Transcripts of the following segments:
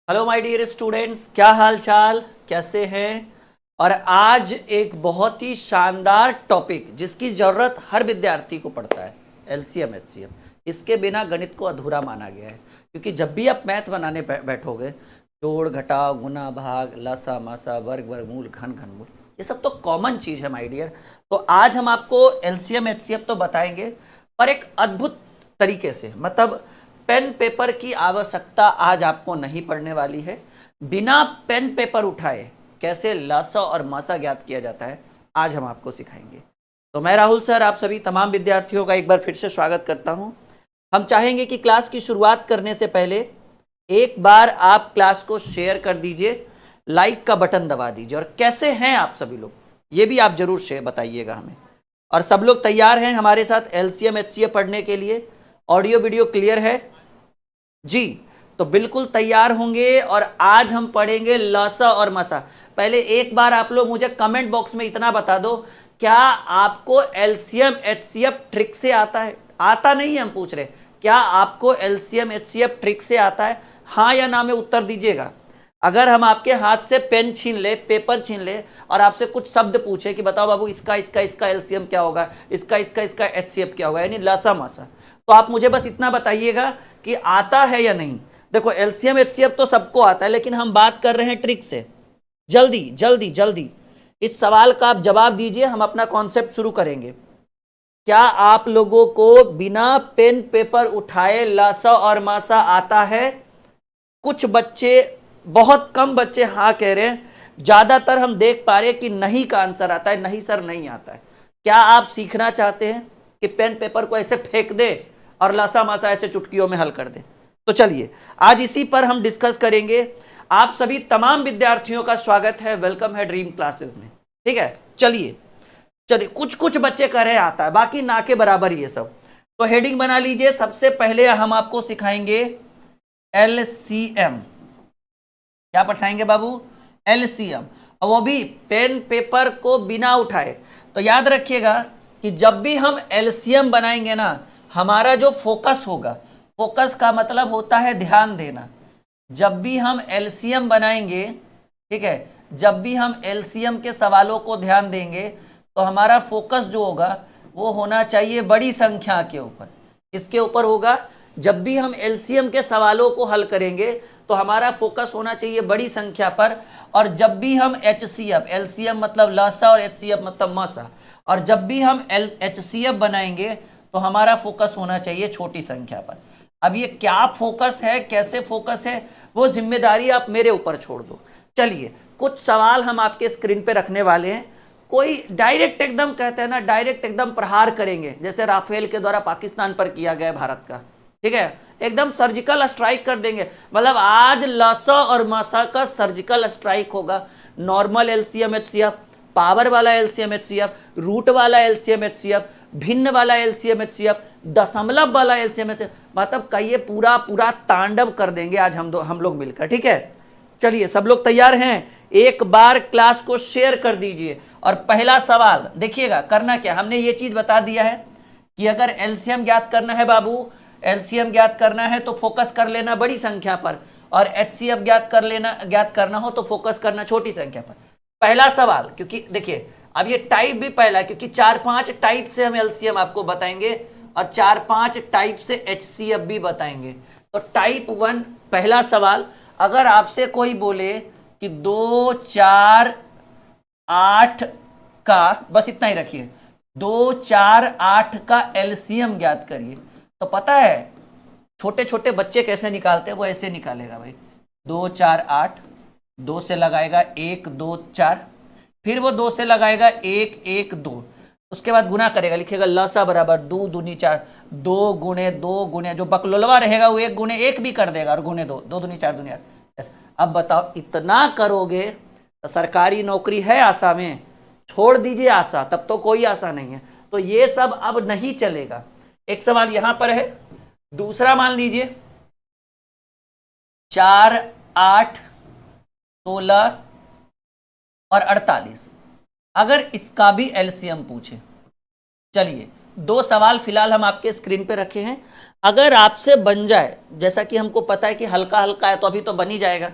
Hello my dear students, क्या हाल चाल, कैसे हैं। और आज एक बहुत ही शानदार टॉपिक जिसकी ज़रूरत हर विद्यार्थी को पड़ता है, एलसीएम एचसीएफ। इसके बिना गणित को अधूरा माना गया है, क्योंकि जब भी आप मैथ बनाने बैठोगे, जोड़ घटाव गुना भाग लसा मासा वर्ग वर्गमूल घन घनमूल, ये सब तो कॉमन चीज़ है माय डियर। तो आज हम आपको एलसीएम एचसीएफ तो बताएंगे, पर एक अद्भुत तरीके से, मतलब पेन पेपर की आवश्यकता आज आपको नहीं पड़ने वाली है। बिना पेन पेपर उठाए कैसे लसा और मासा ज्ञात किया जाता है, आज हम आपको सिखाएंगे। तो मैं राहुल सर आप सभी तमाम विद्यार्थियों का एक बार फिर से स्वागत करता हूं। हम चाहेंगे कि क्लास की शुरुआत करने से पहले एक बार आप क्लास को शेयर कर दीजिए, लाइक का बटन दबा दीजिए, और कैसे हैं आप सभी लोग ये भी आप जरूर शेयर बताइएगा हमें। और सब लोग तैयार हैं हमारे साथ एलसीएम एचसीएफ पढ़ने के लिए? ऑडियो वीडियो क्लियर है जी? तो बिल्कुल तैयार होंगे। और आज हम पढ़ेंगे लसा और मसा। पहले एक बार आप लोग मुझे कमेंट बॉक्स में इतना बता दो, क्या आपको एलसीएम एचसीएफ ट्रिक से आता है? आता नहीं है, हम पूछ रहे क्या आपको एलसीएम एचसीएफ ट्रिक से आता है? हाँ या ना में उत्तर दीजिएगा। अगर हम आपके हाथ से पेन छीन ले, पेपर छीन ले, और आपसे कुछ शब्द पूछे कि बताओ बाबू इसका इसका इसका एलसीएम क्या होगा, इसका इसका इसका एचसीएफ क्या होगा, यानी लसा मसा, तो आप मुझे बस इतना बताइएगा कि आता है या नहीं। देखो एलसीएम एचसीएफ तो सबको आता है, लेकिन हम बात कर रहे हैं ट्रिक से। जल्दी जल्दी जल्दी इस सवाल का आप जवाब दीजिए, हम अपना कॉन्सेप्ट शुरू करेंगे। क्या आप लोगों को बिना पेन पेपर उठाए लसा और मासा आता है? कुछ बच्चे, बहुत कम बच्चे हाँ कह रहे हैं, ज्यादातर हम देख पा रहे हैं कि नहीं का आंसर आता है। नहीं सर नहीं आता है। क्या आप सीखना चाहते हैं कि पेन पेपर को ऐसे फेंक दे और लसा मासा ऐसे चुटकियों में हल कर दे? तो चलिए आज इसी पर हम डिस्कस करेंगे। आप सभी तमाम विद्यार्थियों का स्वागत है, वेलकम है ड्रीम क्लासेस में। ठीक है, चलिए चलिए कुछ कुछ बच्चे कह रहे आता है, बाकी ना के बराबर ये सब। तो हेडिंग बना लीजिए। सबसे पहले हम आपको सिखाएंगे एलसीएम। क्या पढ़ाएंगे बाबू? एलसीएम, और वो भी पेन पेपर को बिना उठाए। तो याद रखिएगा कि जब भी हम एलसीएम बनाएंगे ना, हमारा जो फोकस होगा, फोकस का मतलब होता है ध्यान देना। जब भी हम एलसीएम बनाएंगे, ठीक है, जब भी हम एलसीएम के सवालों को ध्यान देंगे, तो हमारा फोकस जो होगा वो होना चाहिए बड़ी संख्या के ऊपर। इसके ऊपर होगा। जब भी हम एलसीएम के सवालों को हल करेंगे तो हमारा फोकस होना चाहिए बड़ी संख्या पर। और जब भी हम एचसीएफ, एलसीएम मतलब लसा और एचसीएफ मतलब मसा, और जब भी हम एचसीएफ बनाएंगे तो हमारा फोकस होना चाहिए छोटी संख्या पर। अब ये क्या फोकस है, कैसे फोकस है, वो जिम्मेदारी आप मेरे ऊपर छोड़ दो। चलिए कुछ सवाल हम आपके स्क्रीन पे रखने वाले हैं। कोई डायरेक्ट एकदम, कहते हैं ना डायरेक्ट एकदम प्रहार करेंगे, जैसे राफेल के द्वारा पाकिस्तान पर किया गया भारत का, ठीक है, एकदम सर्जिकल स्ट्राइक कर देंगे। मतलब आज लसा और मसा का सर्जिकल स्ट्राइक होगा। नॉर्मल एलसीएम एचसीएफ, पावर वाला एलसीएम एचसीएफ, रूट वाला एलसीएम एचसीएफ, भिन्न वाला एलसीएम एचसीएफ, दशमलव वाला एलसीएम एचसीएफ, मतलब कहिए पूरा पूरा तांडव कर देंगे आज हम लोग मिलकर। ठीक है, चलिए सब लोग तैयार हैं? एक बार क्लास को शेयर कर दीजिए। और पहला सवाल देखिएगा, करना क्या, हमने ये चीज बता दिया है कि अगर एलसीएम ज्ञात करना है बाबू, एलसीएम ज्ञात करना है तो फोकस कर लेना बड़ी संख्या पर, और एचसीएफ ज्ञात करना हो तो फोकस करना छोटी संख्या पर। पहला सवाल, क्योंकि देखिए अब ये टाइप भी पहला, क्योंकि 4-5 टाइप से हम एलसीएम आपको बताएंगे और 4-5 टाइप से एचसीएफ भी बताएंगे। तो टाइप 1 पहला सवाल, अगर आपसे कोई बोले कि 2, 4, 8 का, बस इतना ही रखिए, 2, 4, 8 का एलसीएम ज्ञात करिए, तो पता है छोटे छोटे बच्चे कैसे निकालते हैं? वो ऐसे निकालेगा भाई, 2, 4, 8, 2 से लगाएगा 1, 2, 4, फिर वो 2 से लगाएगा 1, 1, 2, उसके बाद गुना करेगा, लिखेगा लसा बराबर 2 दूनी 4, 2 गुणे 2 गुणे, जो बकलोलवा रहेगा वो 1 गुणे 1 भी कर देगा, और गुणे 2, 2 दूनी 4 दूनी 8। अब बताओ इतना करोगे तो सरकारी नौकरी है आशा में? छोड़ दीजिए आशा, तब तो कोई आशा नहीं है। तो ये सब अब नहीं चलेगा। एक सवाल यहां पर है। दूसरा मान लीजिए 4, 8, 16 और 48, अगर इसका भी एलसीएम पूछे, चलिए दो सवाल फिलहाल हम आपके स्क्रीन पे रखे हैं। अगर आपसे बन जाए, जैसा कि हमको पता है कि हल्का हल्का है तो अभी तो बन ही जाएगा,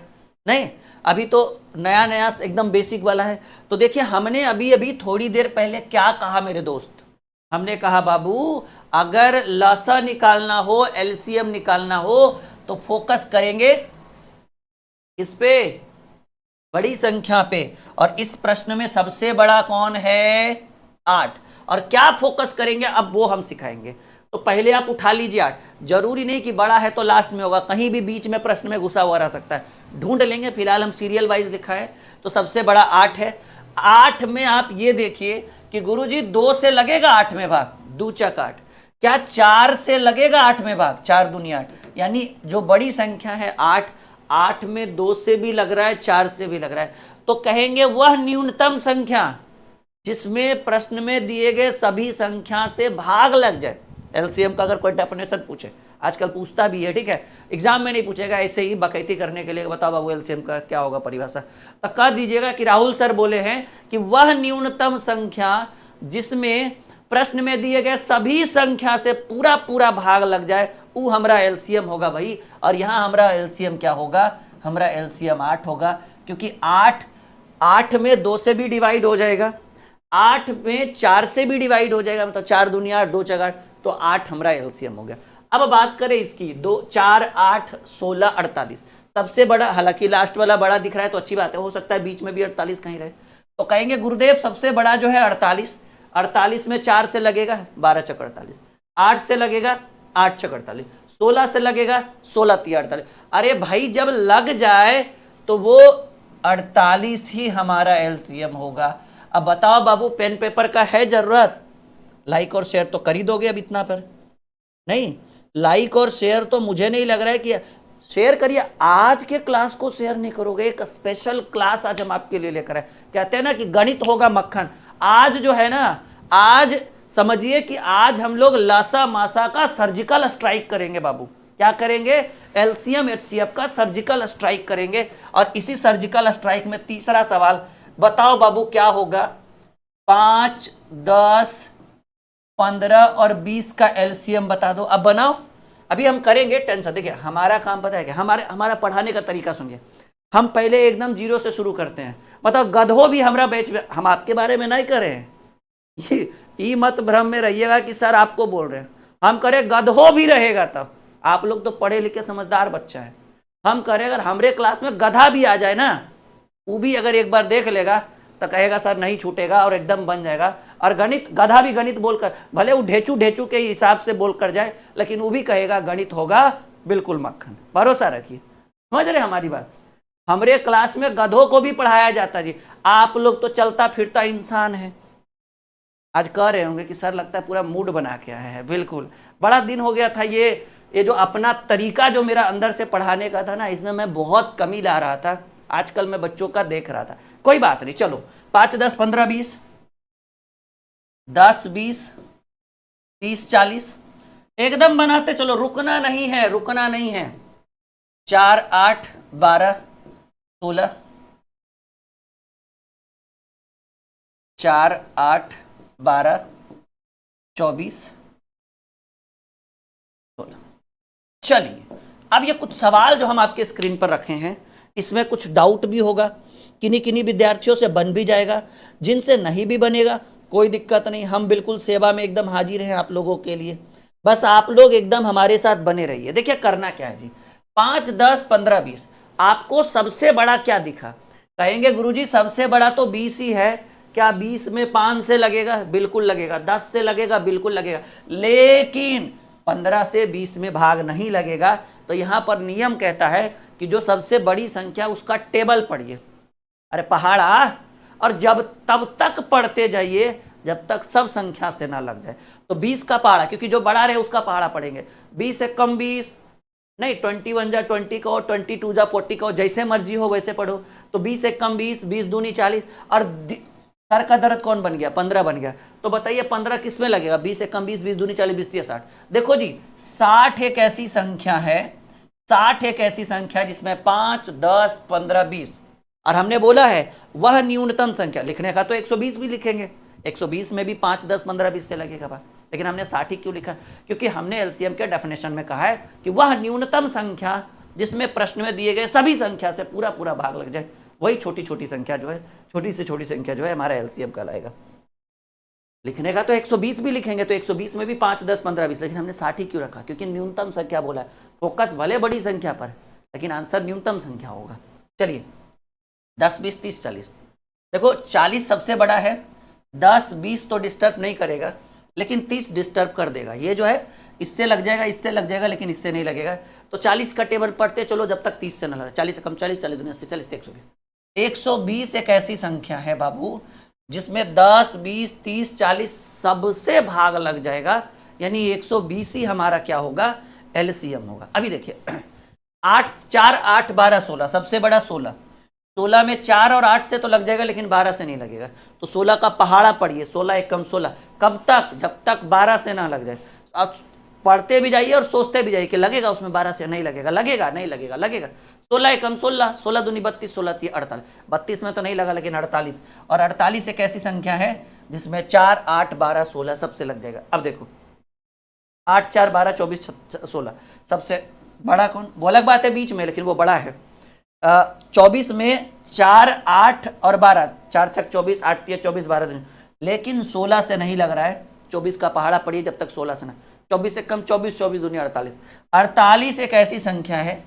नहीं अभी तो नया नया एकदम बेसिक वाला है। तो देखिए हमने अभी अभी थोड़ी देर पहले क्या कहा मेरे दोस्त, हमने कहा बाबू अगर लसा निकालना हो, एलसीएम निकालना हो तो फोकस करेंगे किस पे, बड़ी संख्या पे। और इस प्रश्न में सबसे बड़ा कौन है, 8। और क्या फोकस करेंगे अब वो हम सिखाएंगे। तो पहले आप उठा लीजिए 8, जरूरी नहीं कि बड़ा है तो लास्ट में होगा, कहीं भी बीच में प्रश्न में घुसा हुआ रह सकता है, ढूंढ लेंगे। फिलहाल हम सीरियल वाइज लिखा है तो सबसे बड़ा 8 है। 8 में आप ये देखिए कि गुरुजी 2 से लगेगा 8 में भाग, 2 चक 8, क्या 4 से लगेगा 8 में भाग, 4 दूनी 8, यानी जो बड़ी संख्या है 8, 8 में 2 से भी लग रहा है, 4 से भी लग रहा है। तो कहेंगे वह न्यूनतम संख्या जिसमें प्रश्न में दिए गए सभी संख्या से भाग लग जाए। एलसीएम का अगर कोई डेफिनेशन पूछे, आजकल पूछता भी है, ठीक है, एग्जाम में नहीं पूछेगा, ऐसे ही बकैती करने के लिए बताओ बाबू एलसीएम का क्या होगा परिभाषा, तो कह दीजिएगा कि राहुल सर बोले हैं कि वह न्यूनतम संख्या जिसमें प्रश्न में दिए गए सभी संख्या से पूरा पूरा भाग लग जाए वो हमारा एलसीएम होगा भाई। और यहां हमारा एलसीएम क्या होगा, हमारा एलसीएम 8 होगा, क्योंकि 8 में 2 से भी डिवाइड हो जाएगा, 8 में 4 से भी डिवाइड हो जाएगा, मतलब 4 दूनी 8, 2 चक 8, तो 8 हमारा एलसीएम हो गया। अब बात करें इसकी, 2 4 8 16 48, सबसे बड़ा, हालांकि लास्ट वाला बड़ा दिख रहा है तो अच्छी बात है, हो सकता है बीच में भी 48 कहीं रहे, तो कहेंगे गुरुदेव सबसे बड़ा जो है 48, 48 में 4 से लगेगा 12 चक 48, 8 से लगेगा 8 चक 48, 16 से लगेगा 16 तिया 48। अरे भाई जब लग जाए तो वो 48 ही हमारा एलसीएम होगा। अब बताओ बाबू पेन पेपर का है जरूरत, लाइक और शेयर तो कर ही दोगे अब इतना पर, नहीं लाइक और शेयर तो मुझे नहीं लग रहा है कि शेयर करिए। आज के क्लास को शेयर नहीं करोगे, एक स्पेशल क्लास आज हम आपके लिए लेकर आए, कहते हैं ना कि गणित होगा मक्खन। आज जो है ना, आज समझिए कि आज हम लोग लासा मासा का सर्जिकल स्ट्राइक करेंगे बाबू। क्या करेंगे, एलसीएम एचसीएफ का सर्जिकल स्ट्राइक करेंगे। और इसी सर्जिकल स्ट्राइक में तीसरा सवाल बताओ बाबू क्या होगा, 5 10 15 और 20 का एलसीएम बता दो। अब बनाओ, अभी हम करेंगे, टेंशन देखिए हमारा काम पता है क्या, हमारा पढ़ाने का तरीका सुनिए। हम पहले एकदम जीरो से शुरू करते हैं, मतलब गधो भी हमारा बैच में, हम आपके बारे में नहीं कर रहे हैं, ये मत भ्रम में रहिएगा कि सर आपको बोल रहे हैं, हम करें गधो भी रहेगा, तब आप लोग तो पढ़े लिखे समझदार बच्चा है। हम करें अगर हमारे क्लास में गधा भी आ जाए ना, वो भी अगर एक बार देख लेगा तो कहेगा सर नहीं छूटेगा और एकदम बन जाएगा। और गणित, गधा भी गणित बोलकर, भले वो ढेचू ढेचू के हिसाब से बोल कर जाए, लेकिन वो भी कहेगा गणित होगा बिल्कुल मक्खन, भरोसा रखिए। समझ रहे हमारी बात, हमारे क्लास में गधों को भी पढ़ाया जाता जी। आप लोग तो चलता फिरता इंसान है, आज कह रहे होंगे कि सर लगता है पूरा मूड बना के आए हैं। बिल्कुल, बड़ा दिन हो गया था, ये जो अपना तरीका जो मेरा अंदर से पढ़ाने का था ना, इसमें मैं बहुत कमी ला रहा था, आजकल मैं बच्चों का देख रहा था। कोई बात नहीं, चलो 5 10 15 20 10 20 30 40 एकदम बनाते चलो, रुकना नहीं है, रुकना नहीं है। 4 8 12 16, 4 8 12 24 16। चलिए अब ये कुछ सवाल जो हम आपके स्क्रीन पर रखे हैं, इसमें कुछ डाउट भी होगा, किन्हीं किन्हीं विद्यार्थियों से बन भी जाएगा, जिनसे नहीं भी बनेगा कोई दिक्कत नहीं, हम बिल्कुल सेवा में एकदम हाजिर हैं आप लोगों के लिए। बस आप लोग एकदम हमारे साथ बने रहिए। देखिए करना क्या है जी, 5 10 15 20, आपको सबसे बड़ा क्या दिखा, कहेंगे गुरुजी सबसे बड़ा तो 20 ही है, क्या 20 में 5 से लगेगा, बिल्कुल लगेगा, 10 से लगेगा, बिल्कुल लगेगा, लेकिन 15 से 20 में भाग नहीं लगेगा। तो यहां पर नियम कहता है कि जो सबसे बड़ी संख्या उसका टेबल पढ़िए, अरे पहाड़ा, और जब तब तक पढ़ते जाइए जब तक सब संख्या से ना लग जाए। तो 20 का पहाड़ा, क्योंकि जो बड़ा रहे उसका पहाड़ा पढ़ेंगे, 20 से कम 20 नहीं, 21 जा 20 का, 22 जा 40 का, जैसे मर्जी हो वैसे पढ़ो। तो 20 से कम 20, 20 दूनी 40, और सर का दर्द कौन बन गया, 15 बन गया। तो बताइए 15 किस में लगेगा, 20 से कम 20, 20 दूनी 40, 20 तिया 60। देखो जी 60 एक ऐसी संख्या है, 60 एक ऐसी संख्या जिसमें 5 10 15 20, और हमने बोला है वह न्यूनतम संख्या, लिखने का तो 120 भी लिखेंगे, 120 में भी 5, 10, 15, 20 से लगेगा भाई, लेकिन हमने 60 ही क्यों लिखा? क्योंकि हमने एलसीएम के डेफिनेशन में कहा है कि वह न्यूनतम संख्या जिसमें प्रश्न में दिए गए सभी संख्या से पूरा पूरा भाग लग जाए, वही छोटी छोटी संख्या जो है, छोटी से छोटी संख्या जो है हमारा एलसीएम कहलाएगा। लिखने का तो 120 भी लिखेंगे तो 120 में भी 5, 10, 15, 20, लेकिन हमने 60 ही क्यों रखा? क्योंकि न्यूनतम संख्या बोला है। फोकस भले बड़ी संख्या पर, लेकिन आंसर न्यूनतम संख्या होगा। चलिए 10, 20, 30, 40। देखो 40 सबसे बड़ा है, 10, 20 तो डिस्टर्ब नहीं करेगा, लेकिन 30 डिस्टर्ब कर देगा। ये जो है इससे लग जाएगा, इससे लग जाएगा, लेकिन इससे नहीं लगेगा। तो 40 का टेबल पढ़ते चलो जब तक 30 से न लगे। 40 से कम 40, 40 दुनिया से 40 से 120। 120 एक ऐसी संख्या है बाबू जिसमें 10, 20, 30, 40 सबसे भाग लग जाएगा, यानी 120 ही हमारा क्या होगा? एलसीएम होगा। अभी देखिए 8, 4, 8, 12, 16, सबसे बड़ा 16। 16 में 4 और 8 से तो लग जाएगा, लेकिन 12 से नहीं लगेगा। तो 16 का पहाड़ा पढ़िए, 16 एक कम 16। कब तक? जब तक 12 से ना लग जाए। अब पढ़ते भी जाइए और सोचते भी जाइए कि लगेगा उसमें 12 से, नहीं लगेगा, लगेगा, नहीं लगेगा, लगेगा। 16 एक कम 16, 16 दूनी 32, 16 तीन 48। 32 में तो नहीं लगा, लेकिन 48। और 48 एक ऐसी संख्या है जिसमें 4, 8, 12, 16 सबसे लग जाएगा। अब देखो 8, 4, 12, 24, 16 सबसे बड़ा कौन? वो अलग बात है बीच में, लेकिन वो बड़ा है। 24 में 4, 8 और 12, 4 छक 24, 8 तिया 24, 12 दिन, लेकिन 16 से नहीं लग रहा है। 24 का पहाड़ा पड़िए जब तक 16 से ना। 24 से कम 24, 24 दुनिया 48। 48 एक ऐसी संख्या है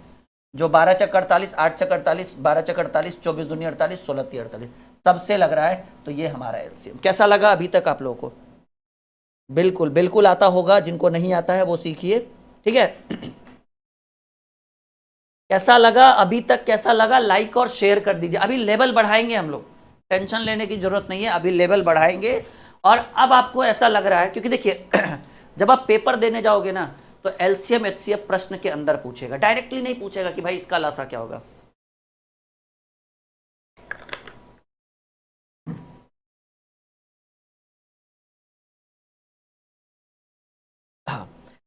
जो 12 चक 48, 8 चक 48, 12 चक 48, 24 दुनिया 48, 16 तिया 48 सबसे लग रहा है। तो ये हमारा एलसीएम। कैसा लगा अभी तक आप लोगों को? बिल्कुल बिल्कुल आता होगा, जिनको नहीं आता है वो सीखिए, ठीक है। कैसा लगा अभी तक? कैसा लगा? लाइक और शेयर कर दीजिए। अभी लेवल बढ़ाएंगे हम लोग, टेंशन लेने की जरूरत नहीं है, अभी लेवल बढ़ाएंगे। और अब आपको ऐसा लग रहा है, क्योंकि देखिए जब आप पेपर देने जाओगे ना, तो एलसीएम एचसीएफ प्रश्न के अंदर पूछेगा, डायरेक्टली नहीं पूछेगा कि भाई इसका लासा क्या होगा।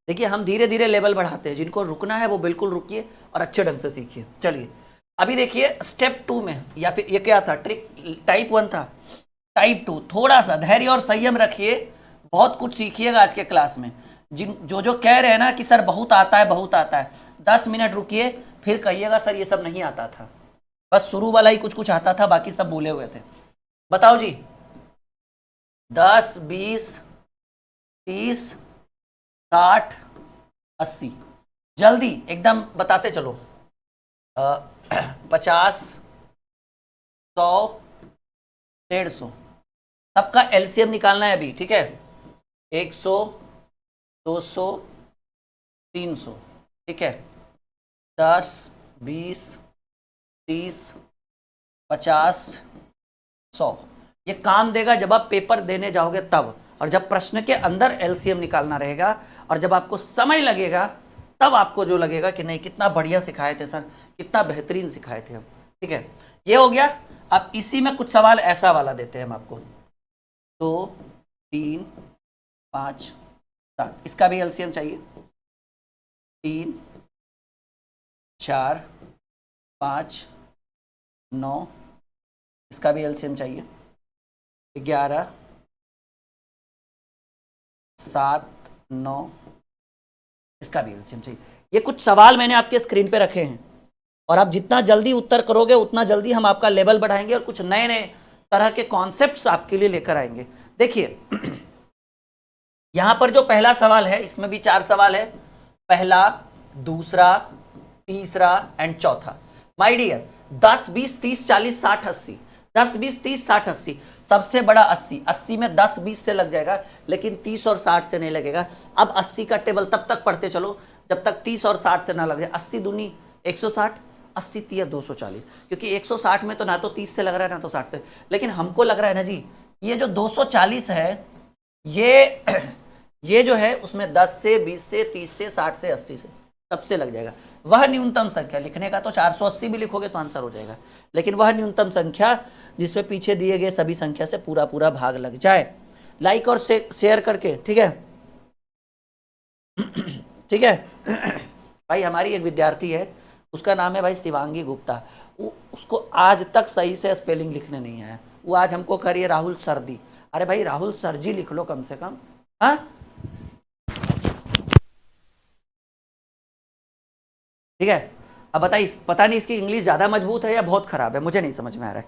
देखिए हम धीरे धीरे लेवल बढ़ाते हैं, जिनको रुकना है वो बिल्कुल रुकिए और अच्छे ढंग से सीखिए। चलिए अभी देखिए स्टेप 2 में, या फिर ये क्या था? ट्रिक टाइप 1 था। टाइप 2 थोड़ा सा धैर्य और संयम रखिए, बहुत कुछ सीखिएगा आज के क्लास में। जो कह रहे हैं ना कि सर बहुत आता है, बहुत आता है, 10 मिनट रुकिए, फिर कहिएगा सर ये सब नहीं आता था, बस शुरू वाला ही कुछ कुछ आता था, बाकी सब भूले हुए थे। बताओ जी, 10, 20, 30, 60, 80, जल्दी एकदम बताते चलो। 50, 100, 150, सबका एलसीएम निकालना है अभी, ठीक है। 100, 200, 300, ठीक है। 10, 20, 30, 50, 100। ये काम देगा जब आप पेपर देने जाओगे तब, और जब प्रश्न के अंदर एलसीएम निकालना रहेगा, और जब आपको समय लगेगा तब आपको जो लगेगा कि नहीं कितना बढ़िया सिखाए थे सर, कितना बेहतरीन सिखाए थे हम, ठीक है। ये हो गया। अब इसी में कुछ सवाल ऐसा वाला देते हैं हम आपको, 2, 3, 5, 7, इसका भी एलसीएम चाहिए। 3, 4, 5, 9, इसका भी एलसीएम चाहिए। 11, 7, 9, इसका भी एलसीएम चाहिए। ये कुछ सवाल मैंने आपके स्क्रीन पे रखे हैं, और आप जितना जल्दी उत्तर करोगे उतना जल्दी हम आपका लेवल बढ़ाएंगे और कुछ नए नए तरह के कॉन्सेप्ट्स आपके लिए लेकर आएंगे। देखिए यहां पर जो पहला सवाल है, इसमें भी 4 सवाल है, पहला, दूसरा, तीसरा एंड चौथा। माय डियर, 10, 20, 30, 40, 60, 80, 10, 20, 30, 60, 80, सबसे बड़ा 80। 80 में 10, 20 से लग जाएगा, लेकिन 30 और 60 से नहीं लगेगा। अब 80 का टेबल तब तक पढ़ते चलो जब तक 30 और 60 से ना लगे। 80 दूनी 160, 80 तिया 240, क्योंकि 160 में तो ना तो 30 से लग रहा है ना तो 60 से, लेकिन हमको लग रहा है ना जी ये जो 240 है ये जो है उसमें 10 से, 20 से, 30 से, 60 से, 80 से सबसे लग जाएगा। वह न्यूनतम संख्या, लिखने का तो 480 भी लिखोगे तो आंसर हो जाएगा, लेकिन वह न्यूनतम संख्या जिसमें पीछे दिए गए सभी संख्या से पूरा पूरा भाग लग जाए। लाइक और शेयर करके, ठीक है ठीक है। भाई हमारी एक विद्यार्थी है, उसका नाम है भाई शिवांगी गुप्ता, उसको आज तक सही से स्पेलिंग लिखने नहीं आया। वो आज हमको कह रही है राहुल सर्दी। अरे भाई राहुल सर जी लिख लो कम से कम। हाँ ठीक है। अब बताइए, पता नहीं इसकी इंग्लिश ज्यादा मजबूत है या बहुत खराब है, मुझे नहीं समझ में आ रहा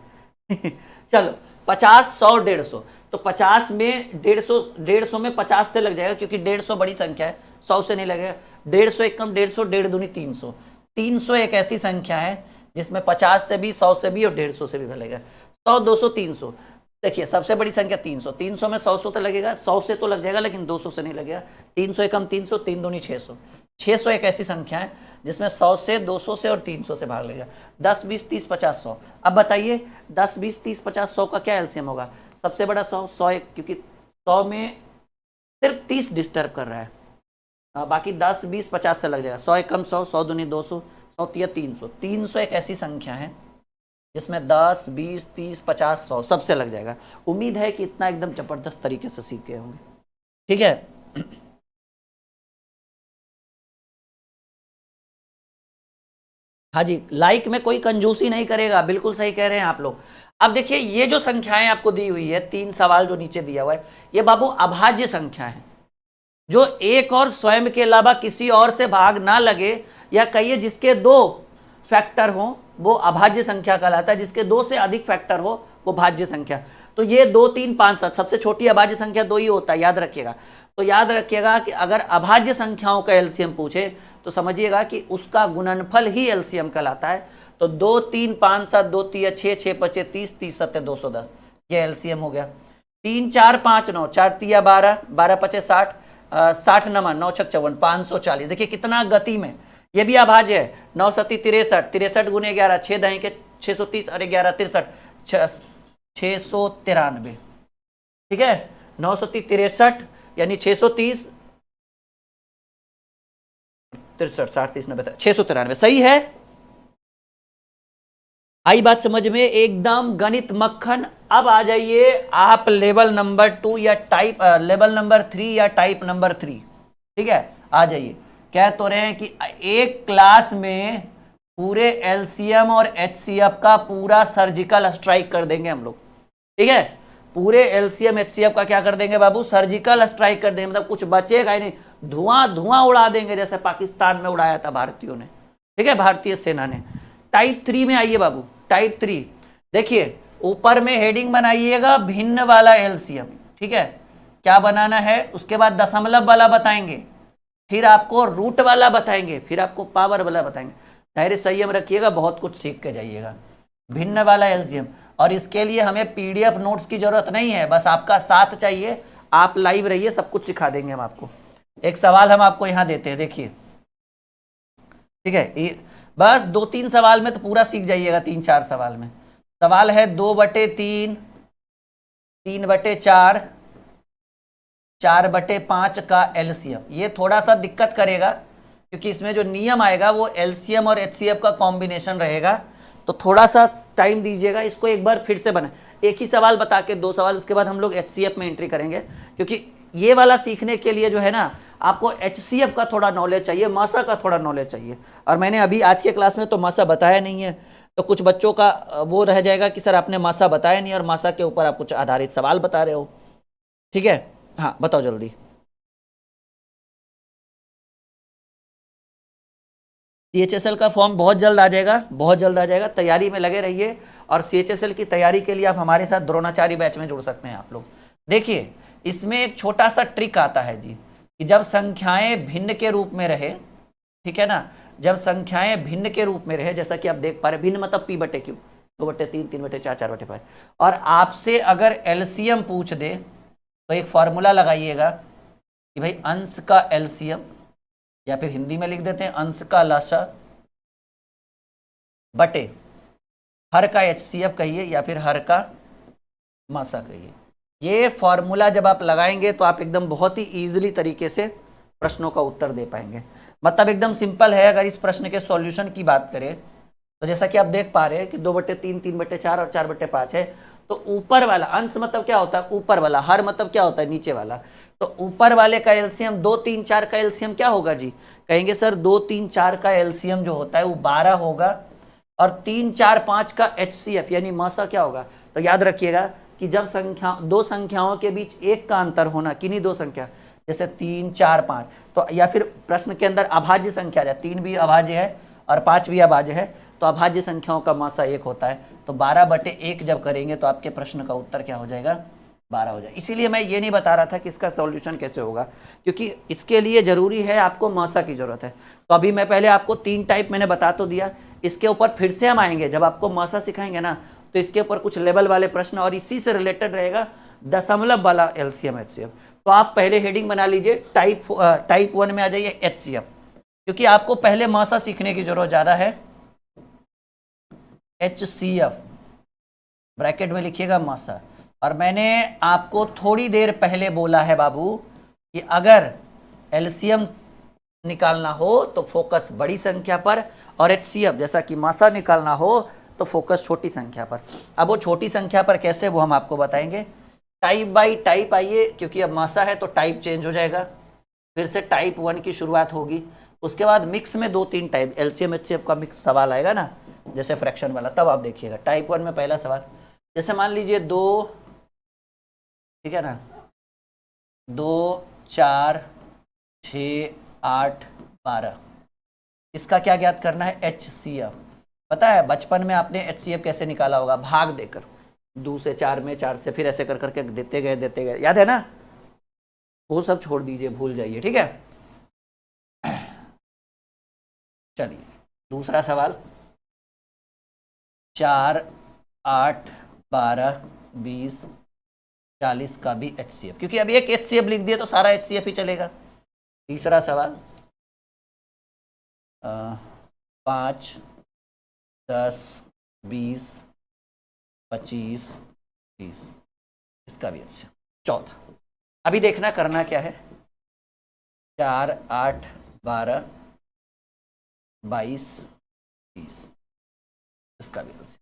है। चलो 50, 100, 150, तो 50 में 150, 150 में 50 से लग जाएगा क्योंकि 150 बड़ी संख्या है, 100 से नहीं लगेगा। 150 एक कम, 150, 1.5 दूनी 300। 300 एक ऐसी संख्या है जिसमें 50 से भी, 100 से भी और 150 से भी लगेगा। 100, 200, 300। देखिए सबसे बड़ी संख्या 300, 300 में 100 तो लगेगा, 100 से तो लग जाएगा लेकिन 200 से नहीं लगेगा। 300 एक कम 300, 3 दूनी 600। 600 एक ऐसी संख्या है जिसमें 100 से, 200 से और 300 से भाग लेगा। 10, 20, 30, 50, 100। अब बताइए 10, 20, 30, 50, 100 का क्या एलसीएम होगा? सबसे बड़ा 100, 100 एक, क्योंकि 100 में सिर्फ 30 डिस्टर्ब कर रहा है, बाकी 10, 20, 50 से लग जाएगा। 100 एक कम 100, 100 दूनी 200, 100 तिया 300। 300 एक ऐसी संख्या है जिसमें 10, 20, 30, 50, 100 सबसे लग जाएगा। उम्मीद है कि इतना एकदम जबरदस्त तरीके से सीख गए होंगे। ठीक है। हाँ जी, लाइक में कोई कंजूसी नहीं करेगा, बिल्कुल सही कह रहे हैं आप लोग। अब देखिए ये जो संख्याएं आपको दी हुई है, 3 सवाल जो नीचे दिया हुआ है, ये बाबू अभाज्य संख्या है, जो एक और स्वयं के अलावा किसी और से भाग ना लगे, या कहिए जिसके 2 फैक्टर हो वो अभाज्य संख्या कहलाता है, जिसके 2 से अधिक फैक्टर हो वो भाज्य संख्या। तो ये 2, 3, 5, 7 सबसे छोटी अभाज्य संख्या 2 ही होता है, याद रखिएगा। तो याद रखिएगा कि अगर अभाज्य संख्याओं का एलसीएम पूछे तो समझिएगा कि उसका गुणनफल ही एलसीएम कहलाता है। तो 2, 3, 5, 7, 2 तिया 6, 6 पचे 30, 30 सत्ते 210, ये एलसीएम हो गया। 3, 4, 5, 9, 4 तिया 12, 12 पचे 60, 60 नमन 9 छक 54, 540। देखिए कितना गति में, ये भी अभाज्य है। 9 सत्ती 63, 63 गुने 11, 6 दही के 630 और 11 63, 693। ठीक है, 9 सत्ती 63 यानी 630, 63, 60, 30, 90, 693 सही है। आई बात समझ में? एकदम गणित मक्खन। अब आ जाइए आप लेवल नंबर 2 या टाइप लेवल नंबर 3 या टाइप नंबर 3। ठीक है, आ जाइए। कह तो रहे हैं कि एक क्लास में पूरे एलसीएम और एचसीएफ का पूरा सर्जिकल स्ट्राइक कर देंगे हम लोग। ठीक है, पूरे एलसीएम एचसीएफ का क्या कर देंगे बाबू? सर्जिकल स्ट्राइक कर देंगे, मतलब कुछ बचेगा ही नहीं, धुआं धुआं उड़ा देंगे जैसे पाकिस्तान में उड़ाया था भारतीयों ने। ठीक है, भारतीय सेना ने। टाइप 3 में आइए बाबू, टाइप 3 देखिए, ऊपर में हेडिंग बनाइएगा भिन्न वाला एलसीएम। ठीक है, क्या बनाना है? उसके बाद दशमलव वाला बताएंगे, फिर आपको रूट वाला बताएंगे, फिर आपको पावर वाला बताएंगे। धैर्य संयम रखिएगा, बहुत कुछ सीख के जाइएगा। भिन्न वाला एलसीएम, और इसके लिए हमें पीडीएफ नोट्स की जरूरत नहीं है, बस आपका साथ चाहिए। आप लाइव रहिए, सब कुछ सिखा देंगे हम आपको। एक सवाल हम आपको यहां देते हैं, देखिए। ठीक है, बस 2-3 सवाल में तो पूरा सीख जाइएगा, 3-4 सवाल में। सवाल है 2/3, 3/4, 4/5 का एलसीएम। ये थोड़ा सा दिक्कत करेगा क्योंकि इसमें जो नियम आएगा वो एलसीएम और एचसीएफ का कॉम्बिनेशन रहेगा, तो थोड़ा सा टाइम दीजिएगा। इसको एक बार फिर से बना, एक ही सवाल बता के 2 सवाल, उसके बाद हम लोग एचसीएफ में एंट्री करेंगे, क्योंकि ये वाला सीखने के लिए जो है ना, आपको एचसीएफ का थोड़ा नॉलेज चाहिए, मासा का थोड़ा नॉलेज चाहिए। और मैंने अभी आज के क्लास में तो मासा बताया नहीं है, तो कुछ बच्चों का वो रह जाएगा कि सर आपने मासा बताया नहीं और मासा के ऊपर आप कुछ आधारित सवाल बता रहे हो। ठीक है, हाँ बताओ जल्दी। सीएचएसएल का फॉर्म बहुत जल्द आ जाएगा, बहुत जल्द आ जाएगा, तैयारी में लगे रहिए। और सीएचएसएल की तैयारी के लिए आप हमारे साथ द्रोणाचार्य बैच में जुड़ सकते हैं आप लोग। देखिए इसमें एक छोटा सा ट्रिक आता है जी, कि जब संख्याएं भिन्न के रूप में रहे, ठीक है ना, जब संख्याएं भिन्न के रूप में रहे, जैसा कि आप देख पा रहे, भिन्न मतलब p/q, 2/3, 3/4, 4/5, और आपसे अगर एलसीएम पूछ दे तो एक फॉर्मूला लगाइएगा कि भाई अंश का एलसीएम, या फिर हिंदी में लिख देते हैं अंश का लसा बटे हर का एचसीएफ कहिए, या फिर हर का मासा कहिए। ये फॉर्मूला जब आप लगाएंगे तो आप एकदम बहुत ही इजीली तरीके से प्रश्नों का उत्तर दे पाएंगे। मतलब एकदम सिंपल है। अगर इस प्रश्न के सॉल्यूशन की बात करें तो जैसा कि आप देख पा रहे हैं कि 2/3, 3/4 और 4/5 है, तो ऊपर वाला अंश मतलब क्या होता है? ऊपर वाला। हर मतलब क्या होता है? नीचे वाला। तो ऊपर वाले का एलसीएम 2, 3, 4 का एलसीएम क्या होगा जी? कहेंगे सर 2, 3, 4 का एलसीएम जो होता है वो 12 होगा, और 3, 4, 5 का एचसीएफ यानी मासा क्या होगा? तो याद रखिएगा कि जब दो संख्याओं के बीच एक का अंतर होना, किन्हीं दो संख्या जैसे 3, 4, 5, तो या फिर प्रश्न के अंदर अभाज्य संख्या है, 3 भी अभाज्य है और 5 भी अभाज्य है, तो अभाज्य संख्याओं का मासा 1 होता है। तो 12/1 जब करेंगे तो आपके प्रश्न का उत्तर क्या हो जाएगा, 12 हो जाएगा। इसीलिए मैं ये नहीं बता रहा था कि इसका सॉल्यूशन कैसे होगा, क्योंकि इसके लिए जरूरी है आपको मासा की जरूरत है। तो अभी मैं पहले आपको 3 टाइप मैंने बता तो दिया, इसके ऊपर फिर से हम आएंगे जब आपको मासा सिखाएंगे ना, तो इसके ऊपर कुछ लेवल वाले प्रश्न और इसी से रिलेटेड रहेगा दशमलव वाला एलसीएम एचसीएफ। तो आप पहले हेडिंग बना लीजिए, टाइप 1 में आ जाइए एचसीएफ, क्योंकि आपको पहले मासा सीखने की जरूरत ज्यादा है। एचसीएफ ब्रैकेट में लिखिएगा मासा। और मैंने आपको थोड़ी देर पहले बोला है बाबू कि अगर एलसीएम निकालना हो तो फोकस बड़ी संख्या पर, और एचसीएफ जैसा कि मासा निकालना हो तो फोकस छोटी संख्या पर। अब वो छोटी संख्या पर कैसे, वो हम आपको बताएंगे। टाइप बाय टाइप आइए, क्योंकि अब मासा है तो टाइप चेंज हो जाएगा, फिर से टाइप 1 की शुरुआत होगी। उसके बाद मिक्स में 2-3 टाइप एलसीएम एचसीएफ का मिक्स सवाल आएगा ना, जैसे फ्रैक्शन वाला, तब आप देखिएगा। टाइप 1 में पहला सवाल, जैसे मान लीजिए 2, ठीक है ना, 2, 4, 6, 8, 12, इसका क्या ज्ञात करना है, एचसीएफ। पता है बचपन में आपने एचसीएफ कैसे निकाला होगा, भाग देकर, 2 से 4 में, 4 से, फिर ऐसे कर करके देते गए, याद है ना? वो सब छोड़ दीजिए, भूल जाइए, ठीक है। चलिए दूसरा सवाल, 4, 8, 12, 20, 40 का भी एचसीएफ, क्योंकि अभी एक एचसीएफ लिख दिया तो सारा एचसीएफ ही चलेगा। तीसरा सवाल, 5, 10, 20, 25, 30, इसका भी अच्छा। चौथा, अभी देखना करना क्या है, 4, 8, 12, 22, 30, इसका भी अच्छा।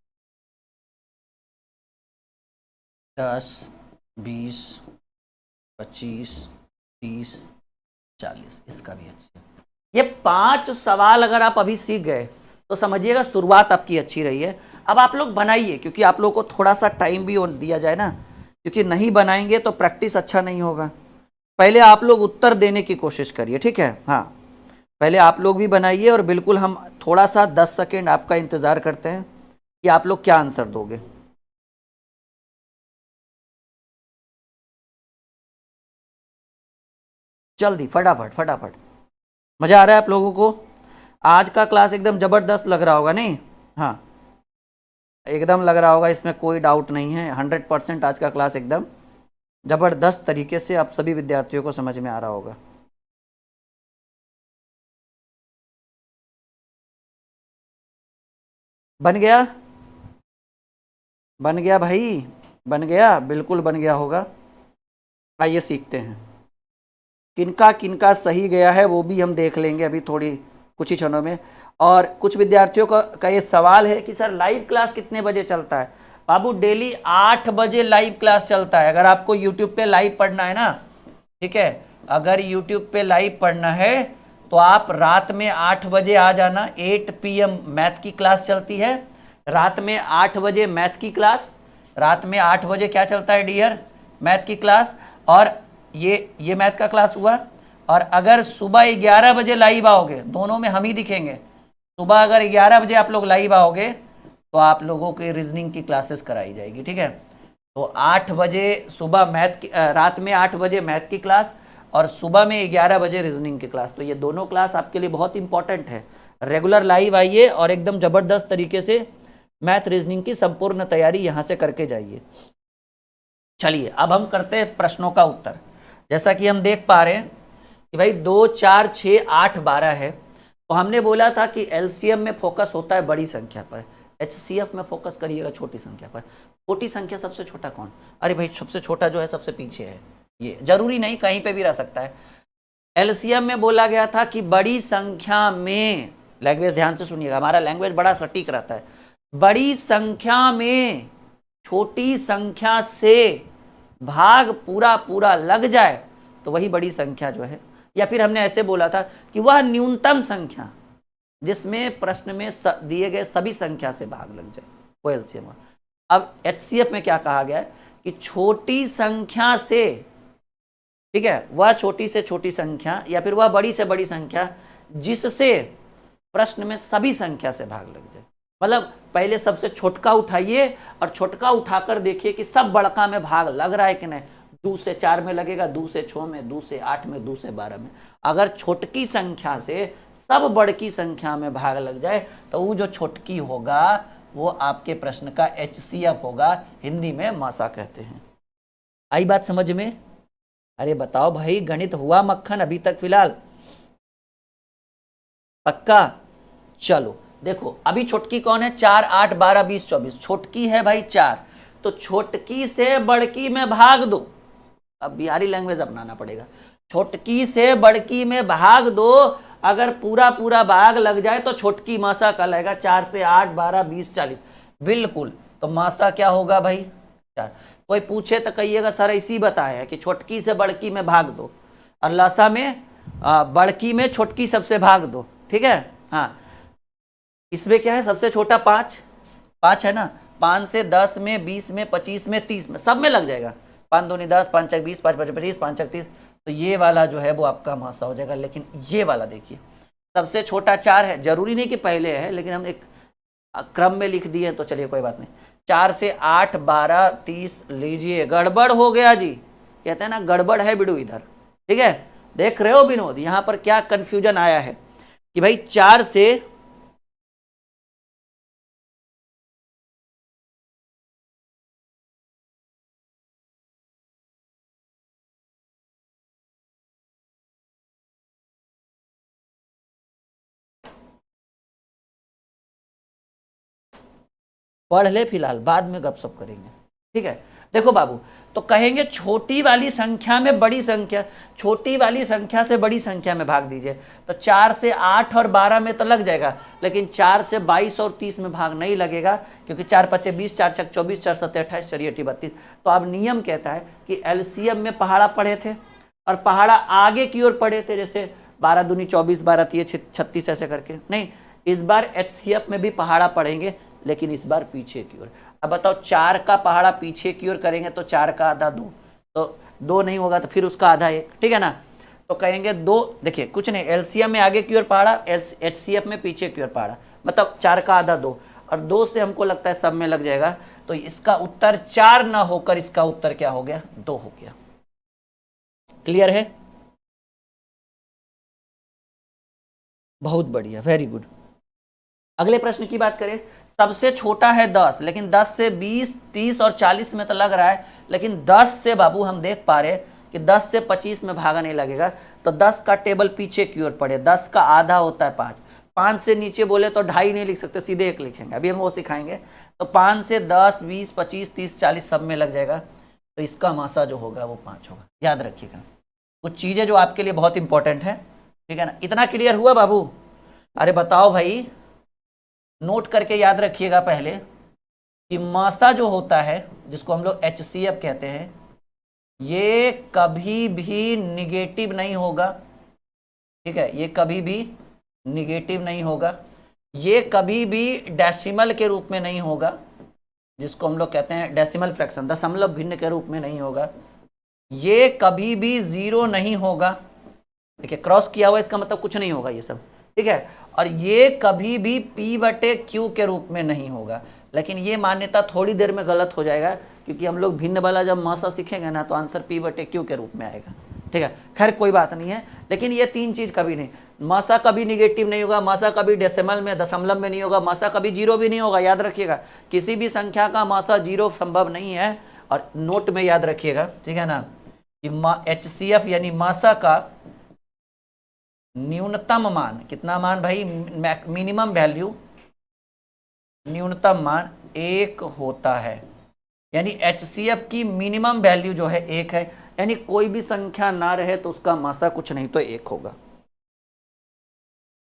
10, 20, 25, 30, 40, इसका भी अच्छा। ये 5 सवाल अगर आप अभी सीख गए तो समझिएगा शुरुआत आपकी अच्छी रही है। अब आप लोग बनाइए, क्योंकि आप लोग को थोड़ा सा टाइम भी दिया जाए ना, क्योंकि नहीं बनाएंगे तो प्रैक्टिस अच्छा नहीं होगा। पहले आप लोग उत्तर देने की कोशिश करिए, ठीक है। हाँ, पहले आप लोग भी बनाइए, और बिल्कुल हम थोड़ा सा 10 सेकेंड आपका इंतजार करते हैं कि आप लोग क्या आंसर दोगे। जल्दी, फटाफट फटाफट। मजा आ रहा है आप लोगों को? आज का क्लास एकदम जबरदस्त लग रहा होगा, नहीं? हाँ, एकदम लग रहा होगा, इसमें कोई डाउट नहीं है। 100% आज का क्लास एकदम जबरदस्त तरीके से आप सभी विद्यार्थियों को समझ में आ रहा होगा। बन गया? बन गया भाई, बन गया, बिल्कुल बन गया होगा। आइए सीखते हैं, किनका किनका सही गया है वो भी हम देख लेंगे अभी थोड़ी कुछ ही क्षणों में। और कुछ विद्यार्थियों का ये सवाल है कि सर लाइव क्लास कितने बजे चलता है? बाबू डेली 8 बजे लाइव क्लास चलता है। अगर आपको यूट्यूब पे लाइव पढ़ना है ना, ठीक है, अगर यूट्यूब पे लाइव पढ़ना है तो आप रात में 8 बजे आ जाना। 8 PM मैथ की क्लास चलती है, रात में 8 बजे मैथ की क्लास, रात में 8 बजे क्या चलता है डियर, मैथ की क्लास। और ये मैथ का क्लास हुआ। और अगर सुबह 11 बजे लाइव आओगे, दोनों में हम ही दिखेंगे, सुबह अगर 11 बजे आप लोग लाइव आओगे तो आप लोगों की रीजनिंग की क्लासेस कराई जाएगी, ठीक है। तो 8 बजे सुबह मैथ की, रात में 8 बजे मैथ की क्लास, और सुबह में 11 बजे रीजनिंग की क्लास। तो ये दोनों क्लास आपके लिए बहुत इंपॉर्टेंट है। रेगुलर लाइव आइए और एकदम जबरदस्त तरीके से मैथ रीजनिंग की संपूर्ण तैयारी यहाँ से करके जाइए। चलिए अब हम करते हैं प्रश्नों का उत्तर। जैसा कि हम देख पा रहे हैं कि भाई 2, 4, 6, 8, 12 है, तो हमने बोला था कि एलसीएम में फोकस होता है बड़ी संख्या पर, एचसीएफ में फोकस करिएगा छोटी संख्या पर। छोटी संख्या सबसे छोटा कौन? अरे भाई सबसे छोटा जो है सबसे पीछे है, ये जरूरी नहीं, कहीं पे भी रह सकता है। एलसीएम में बोला गया था कि बड़ी संख्या में, लैंग्वेज ध्यान से सुनिएगा, हमारा लैंग्वेज बड़ा सटीक रहता है, बड़ी संख्या में छोटी संख्या से भाग पूरा पूरा लग जाए तो वही बड़ी संख्या जो है, या फिर हमने ऐसे बोला था कि वह न्यूनतम संख्या जिसमें प्रश्न में दिए गए सभी संख्या से भाग लग जाए, वो एलसीएम। अब एचसीएफ में क्या कहा गया है कि छोटी संख्या से, ठीक है, वह छोटी से छोटी संख्या या फिर वह बड़ी से बड़ी संख्या जिससे प्रश्न में सभी संख्या से भाग लग जाए। मतलब पहले सबसे छोटका उठाइए और छोटका उठाकर देखिए कि सब बड़का में भाग लग रहा है कि नहीं। 2 से 4 में लगेगा, 2 से 6 में, 2 से 8 में, 2 से 12 में। अगर छोटकी संख्या से सब बड़की संख्या में भाग लग जाए तो वो जो छोटकी होगा वो आपके प्रश्न का HCF होगा, हिंदी में मासा कहते हैं। आई बात समझ में? अरे बताओ भाई, गणित हुआ मक्खन अभी तक फिलहाल? पक्का? चलो देखो, अभी छोटकी कौन है? 4, 8, 12, 20, 24। छोटकी है भाई 4, तो छोटकी से बड़की में भाग दो। अब बिहारी लैंग्वेज अपनाना पड़ेगा। छोटकी से बड़की में भाग दो, अगर पूरा पूरा भाग लग जाए तो छोटकी मासा कहलाएगा। 4 से 8, 12, 20, 40, बिल्कुल। तो मासा क्या होगा भाई? 4। कोई पूछे तो कहिएगा सर इसी बताया है कि छोटकी से बड़की में भाग दो, और लासा में बड़की में छोटकी सबसे भाग दो, ठीक है। हाँ, इसमें क्या है? सबसे छोटा 5, 5 है ना। 5 से 10 में, 20 में, 25 में, 30 में, सब में लग जाएगा। 5 दूनी 10, 5 चक 20, 5 5 25, 5 चक 30। तो ये वाला जो है वो आपका मासा हो जाएगा। लेकिन ये वाला देखिए, सबसे छोटा 4 है, जरूरी नहीं कि पहले है, लेकिन हम एक क्रम में लिख दिए तो चलिए कोई बात नहीं। 4 से 8, 12, 30, लीजिए गड़बड़ हो गया जी। कहते हैं ना गड़बड़ है बिडू इधर, ठीक है। देख रहे हो विनोद, यहां पर क्या कंफ्यूजन आया है कि भाई 4 से पढ़ ले, फिलहाल बाद में गपशप करेंगे, ठीक है। देखो बाबू, तो कहेंगे छोटी वाली संख्या में बड़ी संख्या, छोटी वाली संख्या से बड़ी संख्या में भाग दीजिए। तो 4 से 8 और 12 में तो लग जाएगा, लेकिन 4 से 22 और 30 में भाग नहीं लगेगा, क्योंकि 4 पचे 20, 4 छक 24, 4 सत्ते 28, 4 अठी 32। तो अब नियम कहता है कि LCM में पहाड़ा पढ़े थे और पहाड़ा आगे की ओर पढ़े थे, जैसे 12 दूनी 24, 12 तिये 36, ऐसे करके। नहीं, इस बार HCF में भी पहाड़ा पढ़ेंगे, लेकिन इस बार पीछे की ओर। अब बताओ, 4 का पहाड़ा पीछे की ओर करेंगे तो 4 का आधा 2, तो 2 नहीं होगा तो फिर उसका आधा 1, ठीक है ना। तो कहेंगे 2, देखिए कुछ नहीं, LCM में आगे की ओर पहाड़ा, HCF में पीछे की ओर पहाड़ा, मतलब 4 का आधा 2, और 2 से हमको लगता है सब में लग जाएगा। तो इसका उत्तर 4 ना होकर इसका उत्तर क्या हो गया? 2 हो गया। क्लियर है? बहुत बढ़िया, वेरी गुड। अगले प्रश्न की बात करें, सबसे छोटा है 10, लेकिन 10 से 20, 30 और 40 में तो लग रहा है, लेकिन 10 से बाबू हम देख पा रहे कि 10 से 25 में भागा नहीं लगेगा। तो 10 का टेबल पीछे की ओर पड़े, 10 का आधा होता है 5। 5 से नीचे बोले तो 2.5 नहीं लिख सकते, सीधे 1 लिखेंगे, अभी हम वो सिखाएंगे। तो 5 से 10, 20, 25, 30, 40 सब में लग जाएगा। तो इसका मासा जो होगा वो 5 होगा। याद रखिएगा कुछ चीजें जो आपके लिए बहुत इंपॉर्टेंट है, ठीक है ना। इतना क्लियर हुआ बाबू? अरे बताओ भाई, नोट करके याद रखिएगा पहले कि मासा जो होता है, जिसको हम लोग HCF कहते हैं, ये कभी भी निगेटिव नहीं होगा, ठीक है। ये कभी भी निगेटिव नहीं होगा, ये कभी भी डेसिमल के रूप में नहीं होगा, जिसको हम लोग कहते हैं डेसिमल फ्रैक्शन, दशमलव भिन्न के रूप में नहीं होगा, ये कभी भी 0 नहीं होगा। देखिए क्रॉस किया हुआ, इसका मतलब कुछ नहीं होगा ये सब, ठीक है। और ये कभी भी P/Q के रूप में नहीं होगा। लेकिन ये मान्यता थोड़ी देर में गलत हो जाएगा, क्योंकि हम लोग भिन्न वाला जब मासा सीखेंगे ना तो आंसर P/Q के रूप में आएगा, ठीक है। खैर कोई बात नहीं है, लेकिन ये 3 चीज कभी नहीं, मासा कभी निगेटिव नहीं होगा, मासा कभी डेसिमल में, दशमलव में नहीं होगा, मासा कभी 0 भी नहीं होगा। याद रखिएगा, किसी भी संख्या का मासा 0 संभव नहीं है। और नोट में याद रखिएगा, ठीक है ना, कि HCF यानी मासा का न्यूनतम मान, कितना मान भाई? मिनिमम वैल्यू, न्यूनतम मान 1 होता है। यानी HCF की मिनिमम वैल्यू जो है 1 है, यानी कोई भी संख्या ना रहे तो उसका मासा कुछ नहीं तो 1 होगा।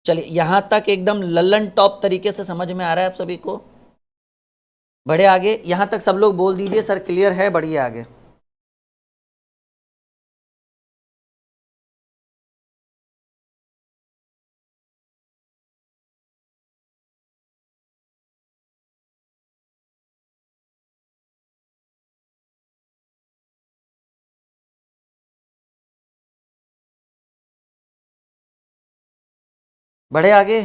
चलिए यहां तक एकदम लल्लन टॉप तरीके से समझ में आ रहा है आप सभी को? बढ़े आगे, यहां तक सब लोग बोल दीजिए सर क्लियर है, बढ़िए आगे। बढ़े आगे।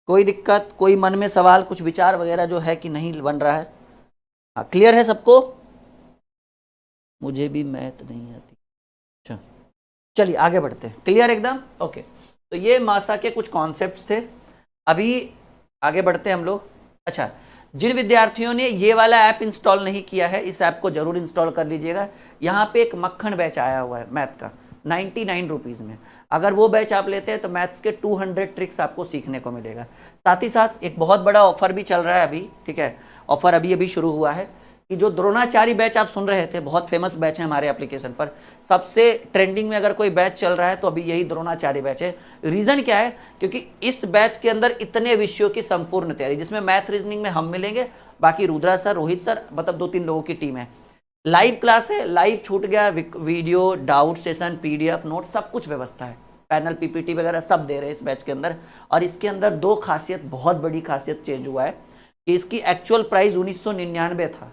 कोई दिक्कत, कोई मन में सवाल, कुछ विचार वगैरह जो है कि नहीं बन रहा है? हाँ, क्लियर है सबको? मुझे भी मैथ नहीं आती। अच्छा, चलिए आगे बढ़ते हैं। क्लियर एकदम? ओके। तो ये मासा के कुछ कॉन्सेप्ट्स थे। अभी आगे बढ़ते हैं हम लोग। अच्छा, जिन विद्यार्थियों ने ये वाला ऐप इंस्टॉल नहीं किया है, इस ऐप को जरूर इंस्टॉल कर लीजिएगा। यहाँ पे एक मक्खन बैच आया हुआ है मैथ का 99 रुपीज़ में। अगर वो बैच आप लेते हैं तो मैथ्स के 200 ट्रिक्स आपको सीखने को मिलेगा। साथ ही साथ एक बहुत बड़ा ऑफर भी चल रहा है अभी, ठीक है? ऑफर अभी अभी शुरू हुआ है कि जो द्रोणाचार्य बैच आप सुन रहे थे, बहुत फेमस बैच है हमारे एप्लीकेशन पर, सबसे ट्रेंडिंग में अगर कोई बैच चल रहा है तो अभी यही द्रोणाचार्य बैच है। रीजन क्या है? क्योंकि इस बैच के अंदर इतने विषयों की संपूर्ण तैयारी, जिसमें मैथ रीजनिंग में हम मिलेंगे, बाकी रुद्रा सर, रोहित सर, मतलब 2-3 लोगों की टीम है। लाइव क्लास है, लाइव छूट गया, video, doubt session, PDF, note, सब कुछ व्यवस्था है। पैनल, पीपीटी वगैरह सब दे रहे हैं इस बैच के अंदर। और इसके अंदर दो खासियत, बहुत बड़ी खासियत चेंज हुआ है कि इसकी एक्चुअल प्राइस 1999 था,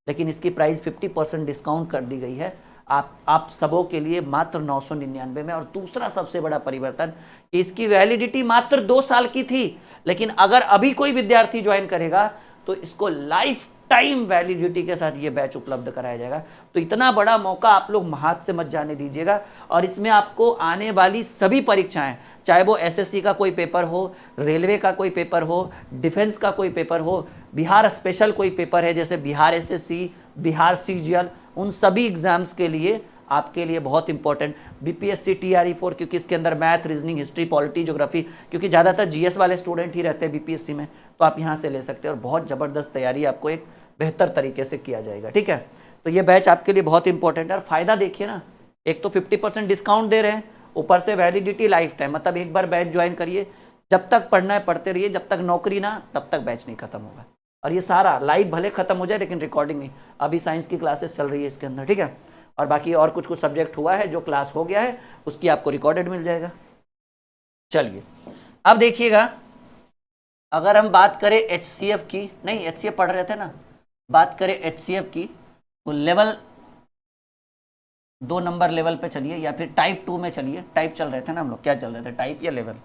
लेकिन इसकी प्राइस 50% डिस्काउंट कर दी गई है आप सबों के लिए मात्र 999 में। और दूसरा सबसे बड़ा परिवर्तन, इसकी वैलिडिटी मात्र 2 साल की थी, लेकिन अगर अभी कोई विद्यार्थी ज्वाइन करेगा तो इसको लाइफ टाइम वैलिडिटी के साथ ये बैच उपलब्ध कराया जाएगा। तो इतना बड़ा मौका आप लोग हाथ से मत जाने दीजिएगा। और इसमें आपको आने वाली सभी परीक्षाएं, चाहे वो एसएससी का कोई पेपर हो, रेलवे का कोई पेपर हो, डिफेंस का कोई पेपर हो, बिहार स्पेशल कोई पेपर है जैसे बिहार एसएससी, बिहार सीजीएल, उन सभी एग्जाम्स के लिए आपके लिए बहुत इंपॉर्टेंट बीपीएससी TRE4, क्योंकि इसके अंदर math, reasoning, history, polity, geography, क्योंकि ज़्यादातर जीएस वाले स्टूडेंट ही रहते हैं बीपीएससी में, तो आप यहाँ से ले सकते हैं और बहुत ज़बरदस्त तैयारी आपको एक बेहतर तरीके से किया जाएगा। ठीक है, तो ये बैच आपके लिए बहुत इंपॉर्टेंट है। और फायदा देखिए ना, एक तो 50% डिस्काउंट दे रहे हैं, ऊपर से वैलिडिटी लाइफ टाइम, मतलब एक बार बैच ज्वाइन करिए, जब तक पढ़ना है पढ़ते रहिए, जब तक नौकरी ना, तब तक बैच नहीं खत्म होगा। और ये सारा लाइव भले खत्म हो जाए लेकिन रिकॉर्डिंग नहीं, अभी साइंस की क्लासेस चल रही है इसके अंदर। ठीक है, और बाकी और कुछ कुछ सब्जेक्ट हुआ है, जो क्लास हो गया है उसकी आपको रिकॉर्डेड मिल जाएगा। चलिए अब देखिएगा, अगर हम बात करें HCF की, नहीं HCF पढ़ रहे थे ना, बात करें HCF की, तो लेवल 2 नंबर लेवल पे चलिए या फिर टाइप 2 में चलिए। टाइप चल रहे थे ना हम लोग, क्या चल रहे थे, टाइप या लेवल?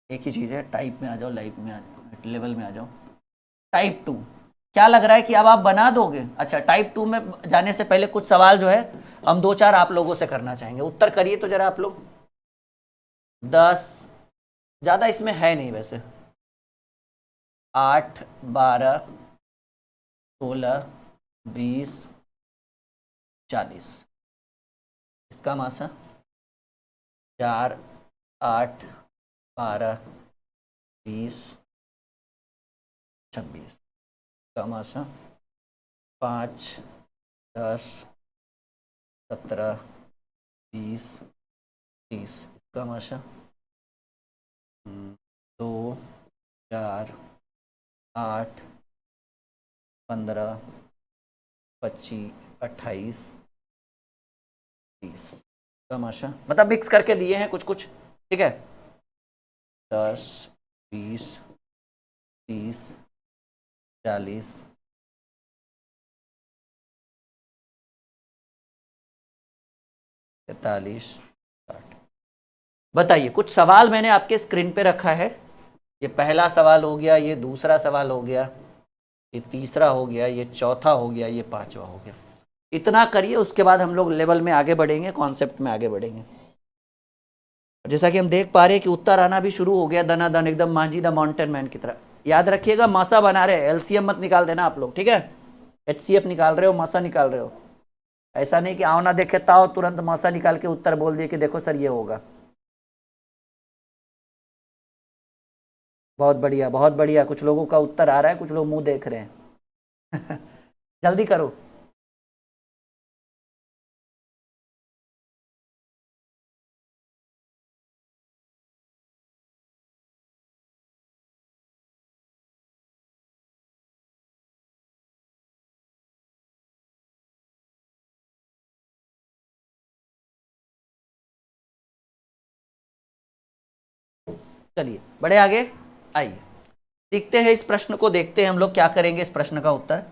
एक ही चीज़ है, टाइप में आ जाओ, लाइव में आ जाओ, लेवल में आ जाओ। टाइप 2 क्या लग रहा है कि अब आप बना दोगे? अच्छा, टाइप 2 में जाने से पहले कुछ सवाल जो है हम 2-4 आप लोगों से करना चाहेंगे, उत्तर करिए तो जरा आप लोग। 10 ज़्यादा इसमें है नहीं वैसे, 8, 12, 16, 20, 40, इसका मासा 4, 8, 12, 20, 26, इसका मासा 5, 10, 17, 20, 30, इसका मासा 2, 4, 8, 15, 25, 28, 30, तमाशा, मतलब मिक्स करके दिए हैं कुछ कुछ। ठीक है, 10, 20, 30, 40, 43, 60। बताइए, कुछ सवाल मैंने आपके स्क्रीन पे रखा है। ये पहला सवाल हो गया, ये दूसरा सवाल हो गया, ये तीसरा हो गया, ये चौथा हो गया, ये पांचवा हो गया। इतना करिए, उसके बाद हम लोग लेवल में आगे बढ़ेंगे, कॉन्सेप्ट में आगे बढ़ेंगे। जैसा कि हम देख पा रहे हैं कि उत्तर आना भी शुरू हो गया दनादन, एकदम मांझी द माउंटेन मैन की तरह। याद रखिएगा, मासा बना रहे, एलसीएम मत निकाल देना आप लोग, ठीक है? HCF निकाल रहे हो, मासा निकाल रहे हो, ऐसा नहीं कि आओ ना देखे ताओ तुरंत मासा निकाल के उत्तर बोल दिए कि देखो सर ये होगा। बहुत बढ़िया, बहुत बढ़िया, कुछ लोगों का उत्तर आ रहा है, कुछ लोग मुंह देख रहे हैं। जल्दी करो। चलिए बड़े आगे आइए, देखते हैं इस प्रश्न को, देखते हैं हम लोग क्या करेंगे इस प्रश्न का उत्तर।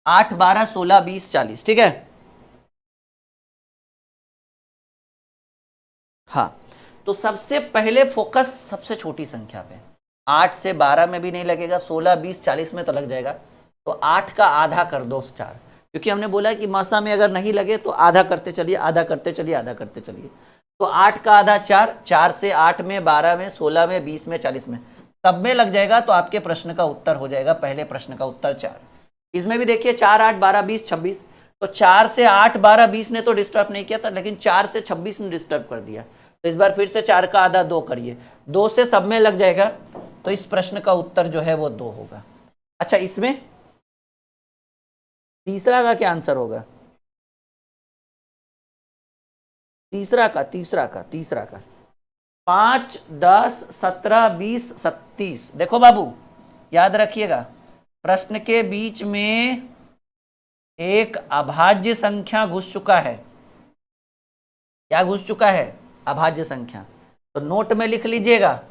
8, 12, 16, 20, 40, ठीक है? हाँ, तो सबसे पहले फोकस सबसे छोटी संख्या पे। 8 से 12 में भी नहीं लगेगा, 16, 20, 40 में तो लग जाएगा। तो 8 का आधा कर दो 4, क्योंकि हमने बोला कि मासा में अगर नहीं लगे तो आधा करते चलिए, आधा करते चलिए, आधा करते चलिए। तो 8 का आधा 4, 4 से 8 में, 12 में, 16 में, 20 में, 40 में, सब में लग जाएगा। तो आपके प्रश्न का उत्तर हो जाएगा, पहले प्रश्न का उत्तर 4। इसमें भी देखिए 4, 8, 12, 20, 26। तो 4 से 8, 12, 20 ने तो डिस्टर्ब नहीं किया था, लेकिन 4 से 26 ने डिस्टर्ब कर दिया। तो इस बार फिर से 4 का आधा 2 करिए, 2 से सब में लग जाएगा। तो इस प्रश्न का उत्तर जो है वो 2 होगा। अच्छा, इसमें तीसरा का क्या आंसर होगा? तीसरा का 5, 10, 17, 20, 37। देखो बाबू, याद रखिएगा, प्रश्न के बीच में एक अभाज्य संख्या घुस चुका है। क्या घुस चुका है? अभाज्य संख्या। तो नोट में लिख लीजिएगा,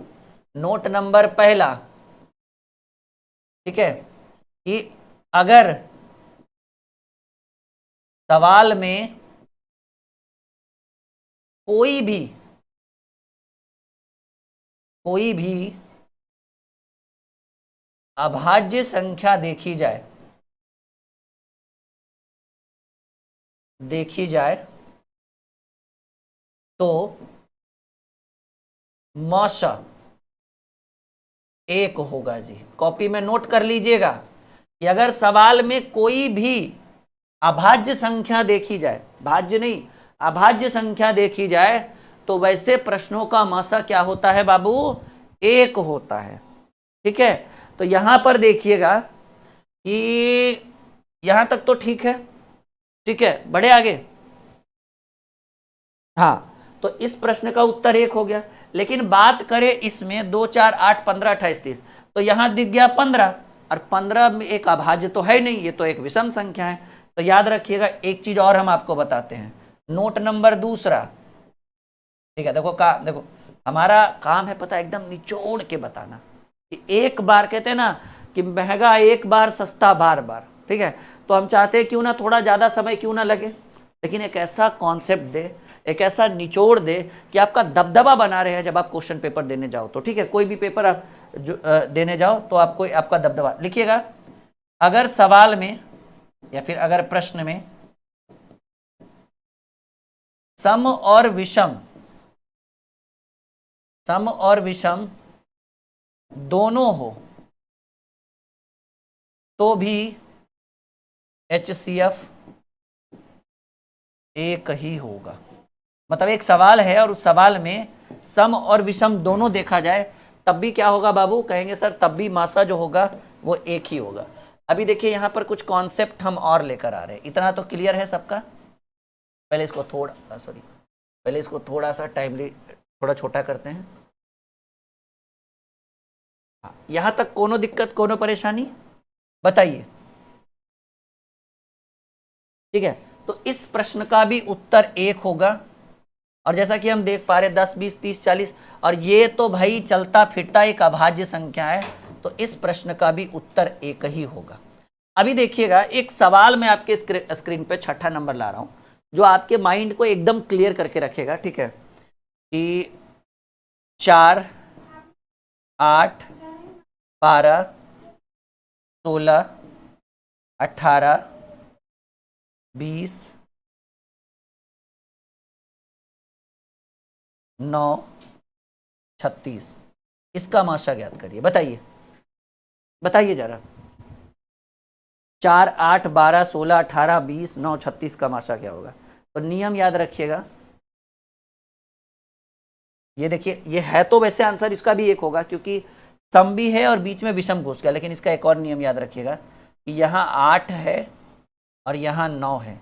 नोट नंबर पहला, ठीक है, कि अगर सवाल में कोई भी अभाज्य संख्या देखी जाए तो मौसा 1 होगा जी। कॉपी में नोट कर लीजिएगा कि अगर सवाल में कोई भी अभाज्य संख्या देखी जाए, भाज्य नहीं, अभाज्य संख्या देखी जाए, तो वैसे प्रश्नों का मासा क्या होता है बाबू? 1 होता है। ठीक है, तो यहां पर देखिएगा कि यहां तक तो ठीक है, ठीक है, बढ़े आगे। हाँ, तो इस प्रश्न का उत्तर 1 हो गया। लेकिन बात करें इसमें 2, 4, 8, 15, 28, 30, तो यहां दिख गया 15, और 15 में एक अभाज्य तो है नहीं, ये तो एक विषम संख्या है। तो याद रखिएगा, एक चीज और हम आपको बताते हैं, नोट नंबर दूसरा, ठीक है। देखो हमारा काम है पता, एकदम निचोड़ के बताना कि एक बार, कहते हैं ना कि महंगा एक बार, सस्ता बार बार, ठीक है। तो हम चाहते हैं क्यों ना थोड़ा ज्यादा समय क्यों ना लगे, लेकिन एक ऐसा कॉन्सेप्ट दे, एक ऐसा निचोड़ दे कि आपका दबदबा बना रहे जब आप क्वेश्चन पेपर देने जाओ। तो ठीक है, कोई भी पेपर आप जो देने जाओ तो आपको आपका दबदबा लिखिएगा। अगर सवाल में या फिर अगर प्रश्न में सम और विषम दोनों हो तो भी HCF 1 ही होगा। मतलब एक सवाल है और उस सवाल में सम और विषम दोनों देखा जाए, तब भी क्या होगा बाबू? कहेंगे सर तब भी मासा जो होगा वो 1 ही होगा। अभी देखिए यहां पर कुछ कॉन्सेप्ट हम और लेकर आ रहे हैं। इतना तो क्लियर है सबका? पहले इसको थोड़ा सा टाइमली थोड़ा छोटा करते हैं। हाँ, यहां तक कोनो दिक्कत, कोनो परेशानी बताइए? ठीक है, तो इस प्रश्न का भी उत्तर 1 होगा। और जैसा कि हम देख पा रहे 10, 20, 30, 40, और ये तो भाई चलता फिरता एक अभाज्य संख्या है, तो इस प्रश्न का भी उत्तर 1 ही होगा। अभी देखिएगा, एक सवाल मैं आपके स्क्रीन पे 6ठा नंबर ला रहा हूं, जो आपके माइंड को एकदम क्लियर करके रखेगा। ठीक है, कि 4, 8, 12, 16, 18, 20, 9, 36, इसका माशा ज्ञात करिए। बताइए जरा। 4, 8, 12, 16, 18, 20, 9, 36 का माशा क्या होगा? तो नियम याद रखिएगा। ये देखिए, ये है तो वैसे आंसर इसका भी 1 होगा, क्योंकि सम भी है और बीच में विषम घुस गया। लेकिन इसका एक और नियम याद रखिएगा कि यहाँ 8 है और यहाँ 9 है,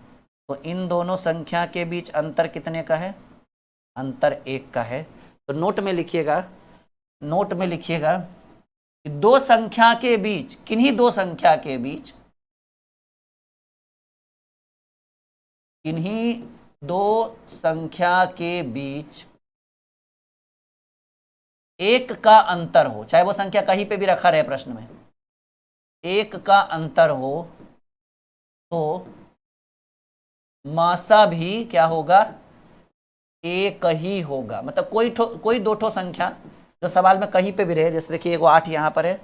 तो इन दोनों संख्या के बीच अंतर कितने का है? अंतर 1 का है। तो नोट में लिखिएगा कि दो संख्या के बीच, किन्हीं दो संख्या के बीच, किन्हीं दो संख्या के बीच 1 का अंतर हो, चाहे वो संख्या कहीं पे भी रखा रहे प्रश्न में, 1 का अंतर हो, तो मासा भी क्या होगा? एक ही होगा, मतलब कोई दो ठो संख्या जो सवाल में कहीं पे भी रहे, जैसे देखिए एगो 8 यहाँ पर है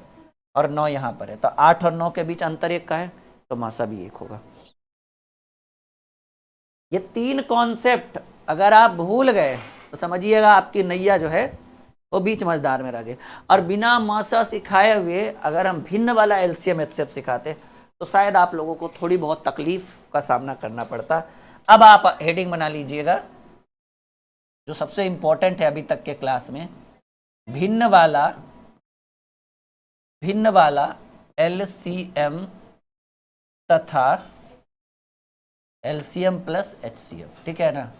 और 9 यहाँ पर है, तो 8 और 9 के बीच अंतर एक का है, तो मासा भी एक होगा। ये 3 कॉन्सेप्ट अगर आप भूल गए तो समझिएगा आपकी नैया जो है वो बीच मझधार में रह गई। और बिना मासा सिखाए हुए अगर हम भिन्न वाला एलसीएम एचसीएफ सिखाते तो शायद आप लोगों को थोड़ी बहुत तकलीफ का सामना करना पड़ता। अब आप हेडिंग बना लीजिएगा जो सबसे इंपॉर्टेंट है अभी तक के क्लास में, भिन्न वाला एलसीएम तथा एलसीएम प्लस एचसीएम, ठीक है ना,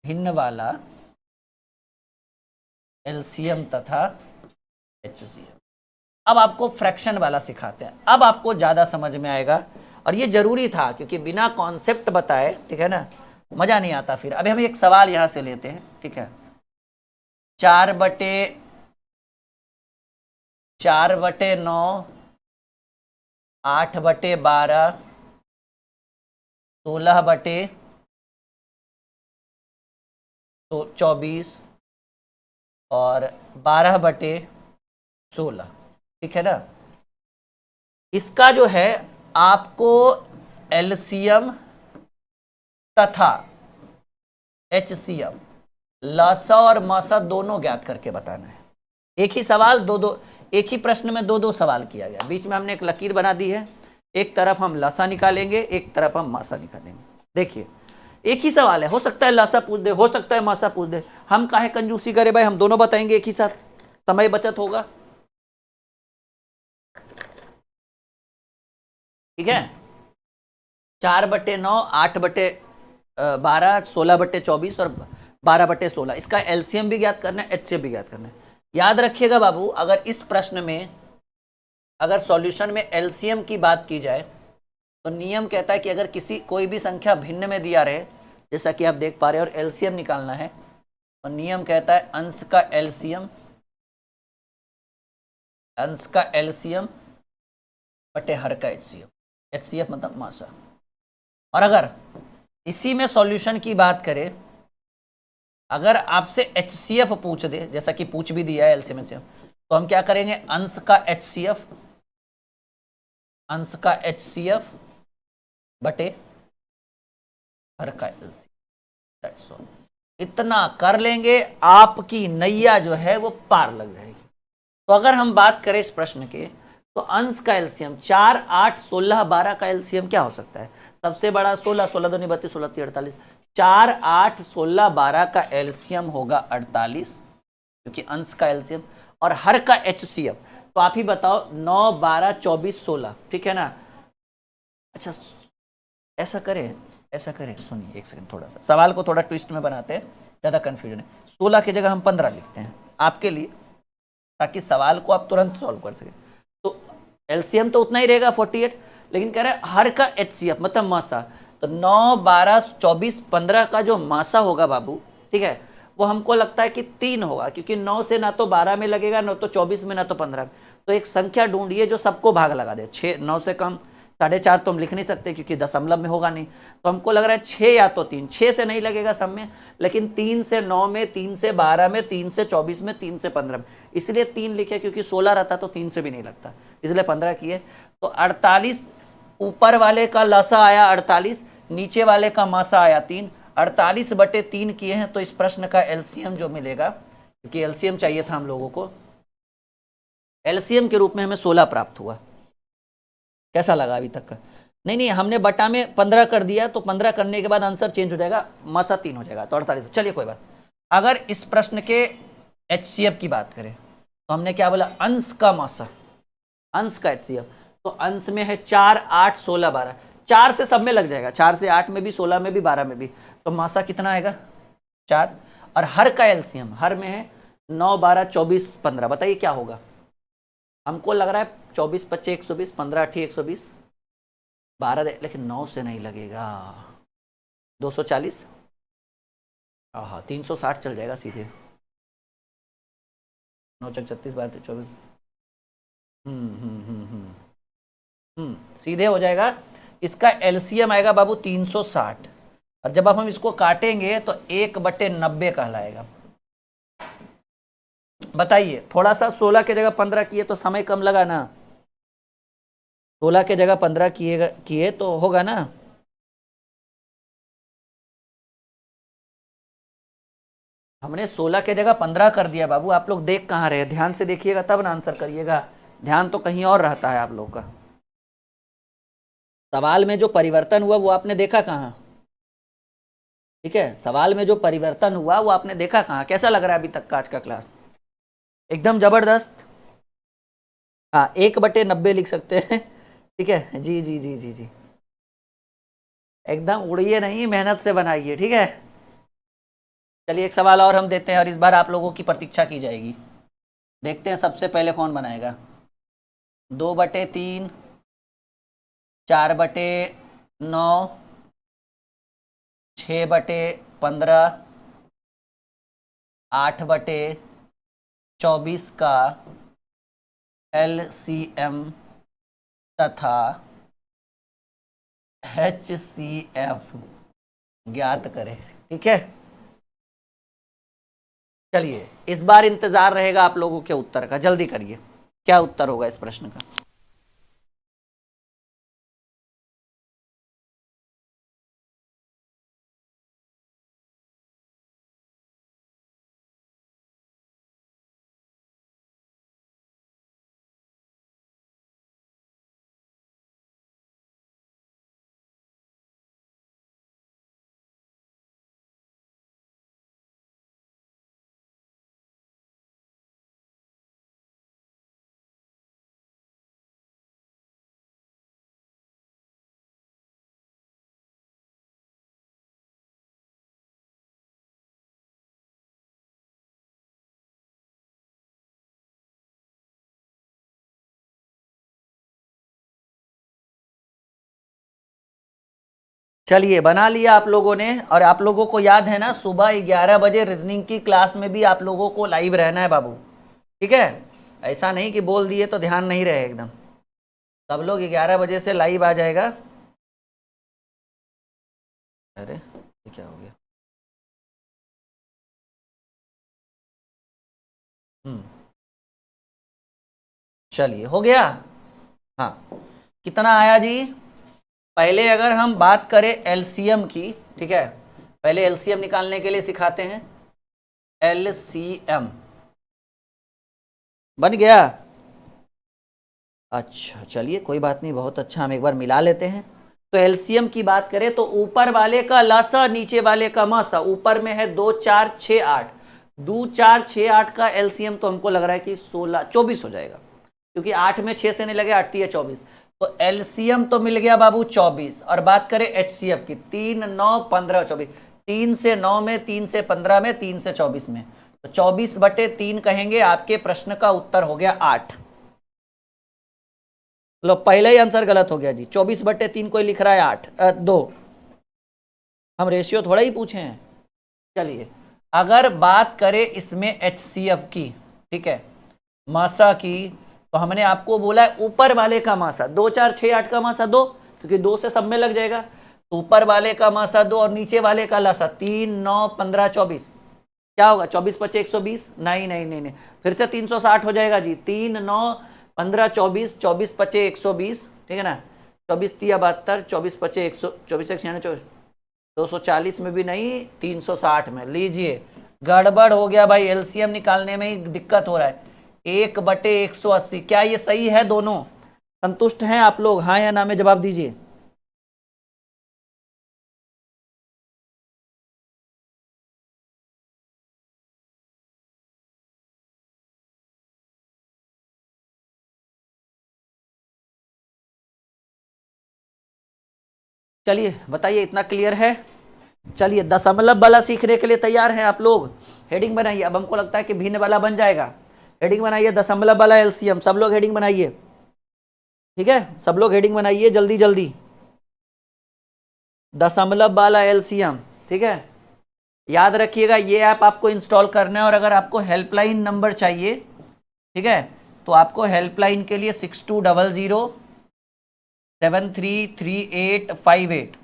भिन्न वाला एलसीएम तथा एचसीएम। अब आपको फ्रैक्शन वाला सिखाते हैं, अब आपको ज्यादा समझ में आएगा और ये जरूरी था क्योंकि बिना कॉन्सेप्ट बताए, ठीक है ना, मजा नहीं आता फिर। अभी हम एक सवाल यहां से लेते हैं, ठीक है, 4/9, 8/12, 16/24 और 12/16, ठीक है ना। इसका जो है आपको एलसीएम तथा एचसीएम, लसा और मासा दोनों ज्ञात करके बताना है। एक ही सवाल एक ही प्रश्न में दो सवाल किया गया, बीच में हमने एक लकीर बना दी है, एक तरफ हम लसा निकालेंगे, एक तरफ हम मासा निकालेंगे। देखिए एक ही सवाल है, हो सकता है लसा पूछ दे, हो सकता है मासा पूछ दे, हम काहे कंजूसी करें भाई, हम दोनों बताएंगे एक ही साथ, समय बचत होगा, ठीक है। 4/9, 8/12, 16/24 और 12/16, इसका एलसीएम भी ज्ञात करना है, एचसीएम भी ज्ञात करना है। याद रखिएगा बाबू, अगर इस प्रश्न में अगर सॉल्यूशन में एलसीएम की बात की जाए तो नियम कहता है कि अगर कोई भी संख्या भिन्न में दिया रहे, जैसा कि आप देख पा रहे हैं, और एलसीएम निकालना है तो नियम कहता है अंश का एलसीएम बटे हर का एचसीएफ, एचसीएफ मतलब मासा। और अगर इसी में सॉल्यूशन की बात करें, अगर आपसे एचसीएफ पूछ दे, जैसा कि पूछ भी दिया है एलसीएम एचसीएफ, तो हम क्या करेंगे, अंश का एचसीएफ बटे हर का एलसीएम। इतना कर लेंगे, आपकी नैया जो है वो पार लग जाएगी। तो अगर हम बात करें इस प्रश्न के, तो अंश का एलसीएम 4, 8, 16, 12 का एलसीएम क्या हो सकता है, सबसे बड़ा 16, 16 दूनी 32, 16 3 48, 4, 8, 16, 12 का एलसीएम होगा 48, क्योंकि अंश का एलसीएम। और हर का एचसीएफ, तो आप ही बताओ, 9, 12, 24, 16, ठीक है ना। अच्छा ऐसा करें, सुनिए एक सेकंड, थोड़ा सा सवाल को थोड़ा ट्विस्ट में बनाते हैं, ज्यादा कंफ्यूजन है। 16 की जगह हम 15 लिखते हैं आपके लिए, ताकि सवाल को आप तुरंत सॉल्व कर सके। तो एलसीएम तो उतना ही रहेगा 48, लेकिन कह रहे हैं हर का एचसीएफ मतलब मासा, तो 9, 12, 24, 15 का जो मासा होगा बाबू, ठीक है, वो हमको लगता है कि 3 होगा, क्योंकि 9 से ना तो 12 में लगेगा, ना तो 24 में, ना तो 15 में। तो एक संख्या ढूंढिए जो सबको भाग लगा दे। 6, 9 से कम 4.5 तो हम लिख नहीं सकते क्योंकि दशमलव में होगा नहीं, तो हमको लग रहा है 6 या तो 3, 6 से नहीं लगेगा सब में, लेकिन 3 से 9 में, 3 से 12 में, 3 से 24 में, 3 से 15 में, इसलिए 3 लिखे, क्योंकि 16 रहता तो 3 से भी नहीं लगता, इसलिए 15 किए। तो 48, ऊपर वाले का लसा आया 48, नीचे वाले का मासा आया 3, 48/3 किए हैं। तो इस प्रश्न का एलसीएम जो मिलेगा, क्योंकि एलसीएम चाहिए था हम लोगों को, एलसीएम के रूप में हमें 16 प्राप्त हुआ। कैसा लगा अभी तक का? नहीं, हमने बटा में 15 कर दिया, तो 15 करने के बाद आंसर चेंज हो जाएगा, मासा 3 हो जाएगा, तो 48। चलिए कोई बात। अगर इस प्रश्न के एचसीएफ की बात करें तो हमने क्या बोला, अंश का मासा, अंश का एचसीएफ, तो अंश में है 4, 8, 16, 12, 4 से सब में लग जाएगा, 4 से 8 में भी, 16 में भी, 12 में भी, तो मासा कितना आएगा 4। और हर का एलसीएम, हर में है 9, 12, 24, 15, बताइए क्या होगा। हमको लग रहा है 24, 25, 120, 15, 8, 120, 12, लेकिन 9 से नहीं लगेगा, 240, हाँ 360 चल जाएगा सीधे, 9 चक 36, 12, 24, सीधे हो जाएगा। इसका एलसीएम आएगा बाबू 360, और जब अब हम इसको काटेंगे तो 1/90 कहलाएगा। बताइए, थोड़ा सा 16 के जगह 15 किए तो समय कम लगा ना, 16 के जगह 15 किए तो होगा ना। हमने 16 के जगह 15 कर दिया बाबू, आप लोग देख कहाँ रहे, ध्यान से देखिएगा तब ना आंसर करिएगा, ध्यान तो कहीं और रहता है आप लोग का। सवाल में जो परिवर्तन हुआ वो आपने देखा कहाँ? ठीक है, सवाल में जो परिवर्तन हुआ वो आपने देखा कहाँ? कैसा लग रहा है अभी तक का आज का क्लास? एकदम जबरदस्त। हाँ, 1/90 लिख सकते हैं। ठीक है जी जी जी जी जी, एकदम उड़िए नहीं, मेहनत से बनाइए, ठीक है। चलिए एक सवाल और हम देते हैं, और इस बार आप लोगों की प्रतीक्षा की जाएगी। देखते हैं सबसे पहले कौन बनाएगा। 2/3, 4/9, 6/15, 8/24 का LCM तथा HCF ज्ञात करें। ठीक है, चलिए इस बार इंतजार रहेगा आप लोगों के उत्तर का, जल्दी करिए, क्या उत्तर होगा इस प्रश्न का। चलिए बना लिया आप लोगों ने, और आप लोगों को याद है ना, सुबह 11 बजे रीजनिंग की क्लास में भी आप लोगों को लाइव रहना है बाबू। ठीक है, ऐसा नहीं कि बोल दिए तो ध्यान नहीं रहे, एकदम सब लोग 11 बजे से लाइव आ जाएगा। अरे ये क्या हो गया? चलिए हो गया। हाँ, कितना आया जी? पहले अगर हम बात करें एलसीएम की, ठीक है, पहले एलसीएम निकालने के लिए सिखाते हैं। एलसीएम बन गया? अच्छा चलिए कोई बात नहीं, बहुत अच्छा, हम एक बार मिला लेते हैं। तो एलसीएम की बात करें तो ऊपर वाले का लसा, नीचे वाले का मासा। ऊपर में है 2 4 6 8, 2 4 6 8 का एलसीएम तो हमको लग रहा है कि 16 24 हो जाएगा, क्योंकि 8 में 6 से नहीं लगे, 8 है 24। तो एलसीएम तो मिल गया बाबू 24। और बात करें एचसीएफ की, 3 9 15 24, 3 से 9 में, 3 से 15 में, 3 से 24 में, तो 24/3 कहेंगे। आपके प्रश्न का उत्तर हो गया 8। लो पहले ही आंसर गलत हो गया जी, 24/3 कोई लिख रहा है 8 2, हम रेशियो थोड़ा ही पूछे हैं। चलिए अगर बात करें इसमें HCF की, ठीक है, मासा की, तो हमने आपको बोला है ऊपर वाले का मासा 2 4 6 8 का मासा 2, क्योंकि 2 से सब में लग जाएगा, तो ऊपर वाले का मासा 2 और नीचे वाले का लासा 3 9 15 24, क्या होगा? 24 25 120, नहीं नहीं नहीं नहीं, फिर से 360 हो जाएगा जी। 3 9 15 24, 24 25 120, ठीक है ना, 24 3 72, 24 25 100, 24 1 96, 240 में भी नहीं, 360 में। लीजिए गड़बड़ हो गया भाई, एलसीएम निकालने में ही दिक्कत हो रहा है। 1/180, क्या ये सही है? दोनों संतुष्ट हैं आप लोग? हाँ या ना में जवाब दीजिए। चलिए बताइए, इतना क्लियर है? चलिए दशमलव वाला सीखने के लिए तैयार हैं आप लोग? हेडिंग बनाइए, अब हमको लगता है कि भिन्न वाला बन जाएगा। हेडिंग बनाइए, दशमलव वाला एलसीएम, सब लोग हेडिंग बनाइए। ठीक है, सब लोग हेडिंग बनाइए जल्दी जल्दी, दशमलव वाला एलसीएम। ठीक है, याद रखिएगा ये ऐप आपको इंस्टॉल करना है, और अगर आपको हेल्पलाइन नंबर चाहिए, ठीक है, तो आपको हेल्पलाइन के लिए 6200 733858,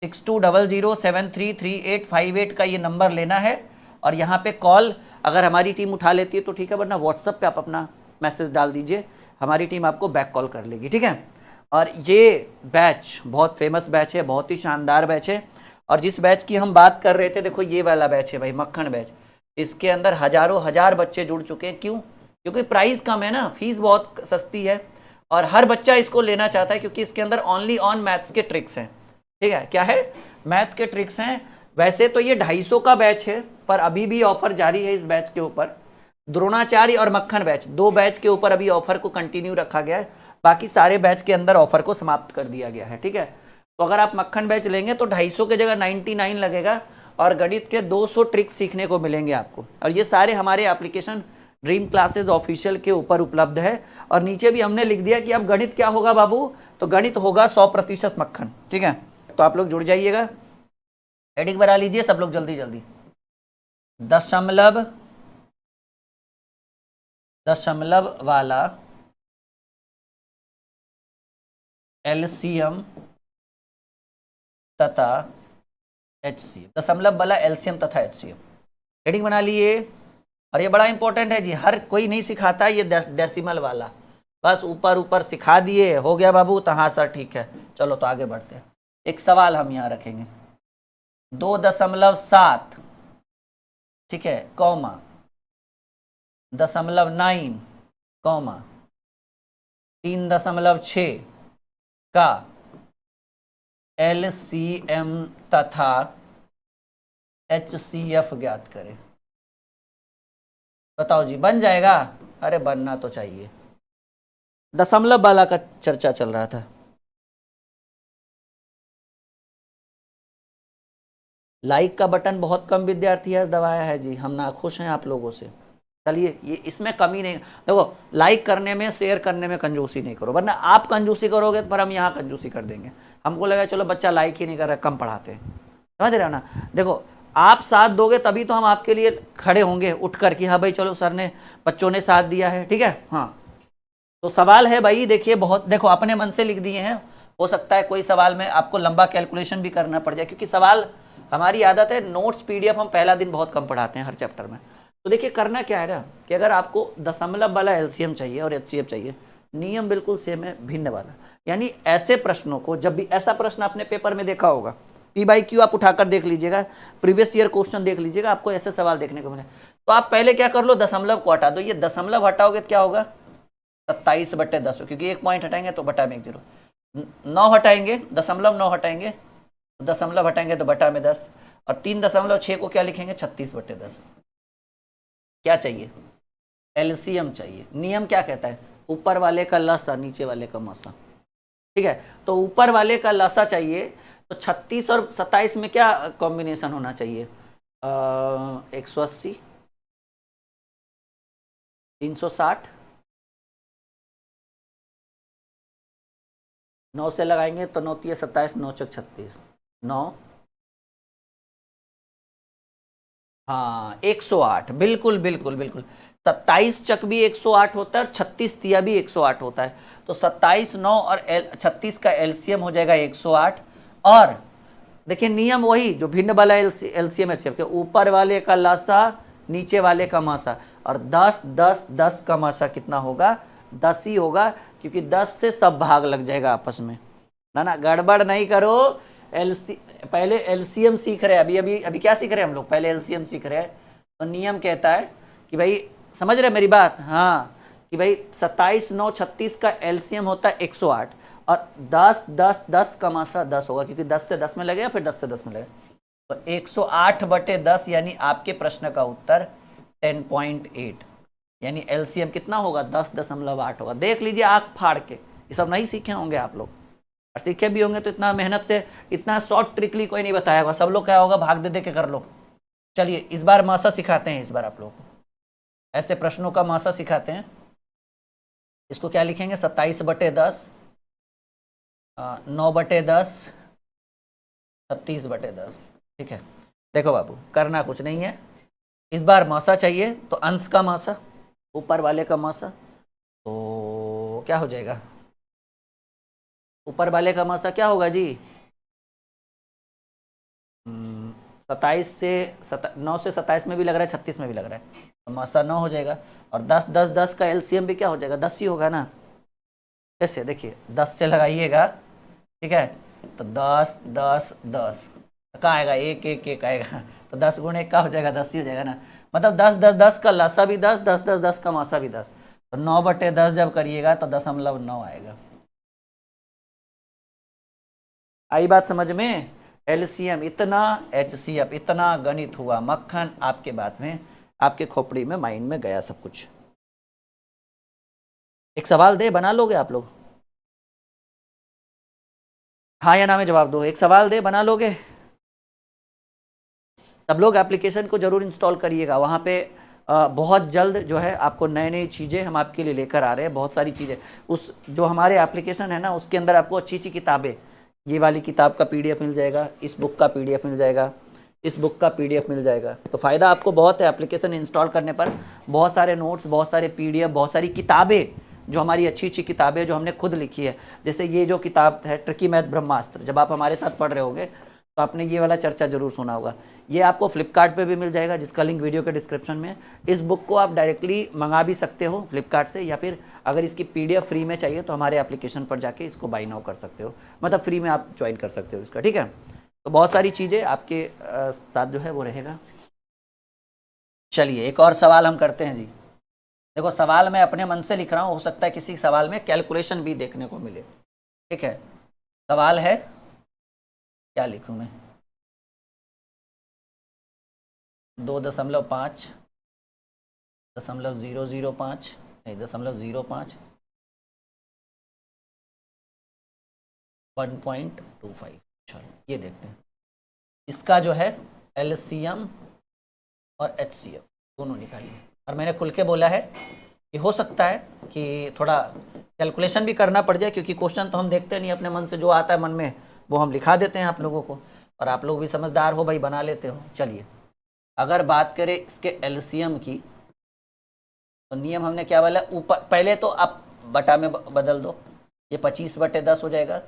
6200733858 का ये नंबर लेना है और यहाँ पे कॉल अगर हमारी टीम उठा लेती है तो ठीक है, वरना व्हाट्सएप पे आप अपना मैसेज डाल दीजिए, हमारी टीम आपको बैक कॉल कर लेगी, ठीक है। और ये बैच बहुत फेमस बैच है, बहुत ही शानदार बैच है। और जिस बैच की हम बात कर रहे थे, देखो ये वाला बैच है भाई, मक्खन बैच, इसके अंदर हजारों हजार बच्चे जुड़ चुके हैं। क्यों? क्योंकि प्राइस कम है ना, फीस बहुत सस्ती है और हर बच्चा इसको लेना चाहता है, क्योंकि इसके अंदर ओनली ऑन मैथ्स के ट्रिक्स हैं, ठीक है। क्या है? मैथ के ट्रिक्स हैं। वैसे तो ये 250 का बैच है, पर अभी भी ऑफर जारी है इस बैच के ऊपर। द्रोणाचार्य और मक्खन बैच, दो बैच के ऊपर अभी ऑफर को कंटिन्यू रखा गया है, बाकी सारे बैच के अंदर ऑफर को समाप्त कर दिया गया है, ठीक है। तो अगर आप मक्खन बैच लेंगे तो 250 की जगह 99 लगेगा और गणित के 200 ट्रिक्स सीखने को मिलेंगे आपको। और ये सारे हमारे एप्लीकेशन ड्रीम क्लासेस ऑफिशियल के ऊपर उपलब्ध है। और नीचे भी हमने लिख दिया कि अब गणित क्या होगा बाबू, तो गणित होगा 100% मक्खन, ठीक है। तो आप लोग जुड़ जाइएगा, हेडिंग बना लीजिए सब लोग जल्दी जल्दी। दशमलव वाला एलसीएम तथा एचसीएम, दशमलव वाला एलसीएम तथा एचसीएम, हेडिंग बना लिए। और ये बड़ा इंपॉर्टेंट है जी, हर कोई नहीं सिखाता ये डेसिमल वाला, बस ऊपर ऊपर सिखा दिए, हो गया बाबू तो हाँ सर ठीक है, चलो तो आगे बढ़ते हैं। एक सवाल हम यहाँ रखेंगे, 2.7, ठीक है, कॉमा 0.9, कॉमा 3.6 का एलसीएम तथा एचसीएफ ज्ञात करें। बताओ जी, बन जाएगा? अरे बनना तो चाहिए, दशमलव वाला का चर्चा चल रहा था। लाइक का बटन बहुत कम विद्यार्थी आज दबाया है जी, हम नाखुश हैं आप लोगों से। चलिए, ये इसमें कमी नहीं, देखो लाइक करने में शेयर करने में कंजूसी नहीं करो, वरना आप कंजूसी करोगे पर हम यहाँ कंजूसी कर देंगे। हमको लगा चलो बच्चा लाइक ही नहीं कर रहा, कम पढ़ाते हैं, समझ रहे हो ना। देखो आप साथ दोगे तभी तो हम आपके लिए खड़े होंगे उठ कर कि हाँ भाई चलो सर ने, बच्चों ने साथ दिया है, ठीक है। हाँ तो सवाल है भाई, देखिए बहुत, देखो अपने मन से लिख दिए हैं, हो सकता है कोई सवाल में आपको लंबा कैलकुलेशन भी करना पड़ जाए, क्योंकि सवाल, हमारी आदत है नोट्स पीडीएफ हम पहला दिन बहुत कम पढ़ाते हैं हर चैप्टर में। तो देखिए करना क्या है ना, कि अगर आपको दशमलव वाला एलसीएम चाहिए और एचसीएफ चाहिए, नियम बिल्कुल सेम है, भिन्न वाला। यानी ऐसे प्रश्नों को, जब भी ऐसा प्रश्न आपने पेपर में देखा होगा, पी बाई क्यू आप उठाकर देख लीजिएगा, प्रीवियस ईयर क्वेश्चन देख लीजिएगा, आपको ऐसे सवाल देखने को मिले। तो आप पहले क्या कर लो, दशमलव को हटा दो। ये दशमलव हटाओगे तो क्या होगा, 27/10, क्योंकि एक पॉइंट हटाएंगे तो बटा में 1 जीरो, 9 हटाएंगे, दशमलव 9 हटाएंगे, दशमलव हटाएंगे तो बटा में 10, और 3.6 को क्या लिखेंगे, 36/10। क्या चाहिए, एलसीएम चाहिए। नियम क्या कहता है, ऊपर वाले का लसा नीचे वाले का मसा, ठीक है। तो ऊपर वाले का लसा चाहिए, तो 36 और 27 में क्या कॉम्बिनेशन होना चाहिए, 180, 360, 9 से लगाएंगे तो 9 3 27, 9 चौक 36, 9, हाँ 108, बिल्कुल बिल्कुल बिल्कुल। 27 चक भी 108 होता है और 36 तिया भी 108 होता है। तो 27, 9 और 36 का एलसीएम हो जाएगा 108। और देखिए नियम वही जो भिन्न वाला एलसीएम एचसीएफ के, ऊपर वाले का लासा नीचे वाले का मासा, और 10 10 10 का मासा कितना होगा, 10 ही होगा, क्योंकि 10 से सब भाग लग जाएगा आपस में, ना गड़बड़ नहीं करो। पहले एलसीएम सीख रहे हैं, अभी क्या सीख रहे हैं हम लोग, पहले एलसीएम सीख रहे हैं। तो नियम कहता है कि भाई, समझ रहे मेरी बात, हाँ, कि भाई 27 9 36 का एलसीएम होता है 108, और 10 10 10 का मासा 10 होगा, क्योंकि 10 से 10 में लगेगा, फिर 10 से 10 में लगेगा। तो 108/10, यानी आपके प्रश्न का उत्तर 10.8, यानी एलसीएम कितना होगा, 10.8 होगा। देख लीजिए आंख फाड़ के, ये सब नहीं सीखे होंगे आप लोग, और सीखे भी होंगे तो इतना मेहनत से, इतना शॉर्ट ट्रिकली कोई नहीं बताया होगा, सब लोग क्या होगा, भाग दे दे के कर लो। चलिए इस बार मासा सिखाते हैं, इस बार आप लोगों को ऐसे प्रश्नों का मासा सिखाते हैं। इसको क्या लिखेंगे, 27/10, 9/10, 36/10, ठीक है। देखो बाबू, करना कुछ नहीं है, इस बार मासा चाहिए तो अंश का मासा, ऊपर वाले का मासा, तो क्या हो जाएगा, ऊपर वाले का मासा क्या होगा जी, 27 से 9 से 27 में भी लग रहा है, 36 में भी लग रहा है, तो मासा 9 हो जाएगा। और 10 10 10 का एलसीएम भी क्या हो जाएगा, 10 ही होगा ना। कैसे, देखिए 10 से लगाइएगा, ठीक है, तो 10 10 10 कहाँ आएगा, 1 1 1 आएगा, तो 10 गुणे का हो जाएगा, 10 ही हो जाएगा ना। मतलब 10 10 10 का लासा भी 10, 10 10 10 का मासा भी 10, तो 9/10 जब करिएगा तो 0.9 आएगा। आई बात समझ में। एलसीएम इतना, एचसीएफ इतना, गणित हुआ मक्खन, आपके बात में, आपके खोपड़ी में, माइंड में गया सब कुछ। एक सवाल दे, बना लोगे आप लोग, हाँ या ना में जवाब दो। एक सवाल दे, बना लोगे। सब लोग एप्लीकेशन को जरूर इंस्टॉल करिएगा, वहाँ पे बहुत जल्द जो है आपको नई नई चीज़ें हम आपके लिए लेकर आ रहे हैं, बहुत सारी चीज़ें। उस जो हमारे एप्लीकेशन है ना, उसके अंदर आपको अच्छी अच्छी किताबें, ये वाली किताब का पीडीएफ मिल जाएगा, इस बुक का पीडीएफ मिल जाएगा, इस बुक का पीडीएफ मिल जाएगा। तो फ़ायदा आपको बहुत है एप्लीकेशन इंस्टॉल करने पर। बहुत सारे नोट्स, बहुत सारे पीडीएफ, बहुत सारी किताबें, जो हमारी अच्छी अच्छी किताबें जो हमने खुद लिखी है। जैसे ये जो किताब है ट्रिकी मैथ ब्रह्मास्त्र, जब आप हमारे साथ पढ़ रहे होगे तो आपने ये वाला चर्चा जरूर सुना होगा। ये आपको फ्लिपकार्ट पे भी मिल जाएगा, जिसका लिंक वीडियो के डिस्क्रिप्शन में है। इस बुक को आप डायरेक्टली मंगा भी सकते हो फ्लिपकार्ट से, या फिर अगर इसकी पीडीएफ फ्री में चाहिए तो हमारे एप्लीकेशन पर जाके इसको बाय नाउ कर सकते हो, मतलब फ्री में आप ज्वाइन कर सकते हो इसका, ठीक है। तो बहुत सारी चीज़ें आपके साथ जो है वो रहेगा। चलिए एक और सवाल हम करते हैं जी। देखो सवाल मैं अपने मन से लिख रहा हूँ, हो सकता है किसी सवाल में कैलकुलेशन भी देखने को मिले, ठीक है। सवाल है, क्या लिखूँ मैं, 2.5 0.005 नहीं 0.05 1.25। चलो ये देखते हैं, इसका जो है एलसीएम और एचसीएफ दोनों निकालिए। और मैंने खुल के बोला है कि हो सकता है कि थोड़ा कैलकुलेशन भी करना पड़ जाए, क्योंकि क्वेश्चन तो हम देखते नहीं अपने मन से, जो आता है मन में वो हम लिखा देते हैं आप लोगों को, और आप लोग भी समझदार हो भाई, बना लेते हो। चलिए अगर बात करें इसके एलसीएम की, तो नियम हमने क्या बोला, ऊपर पहले तो आप बटा में बदल दो, ये 25/10 हो जाएगा,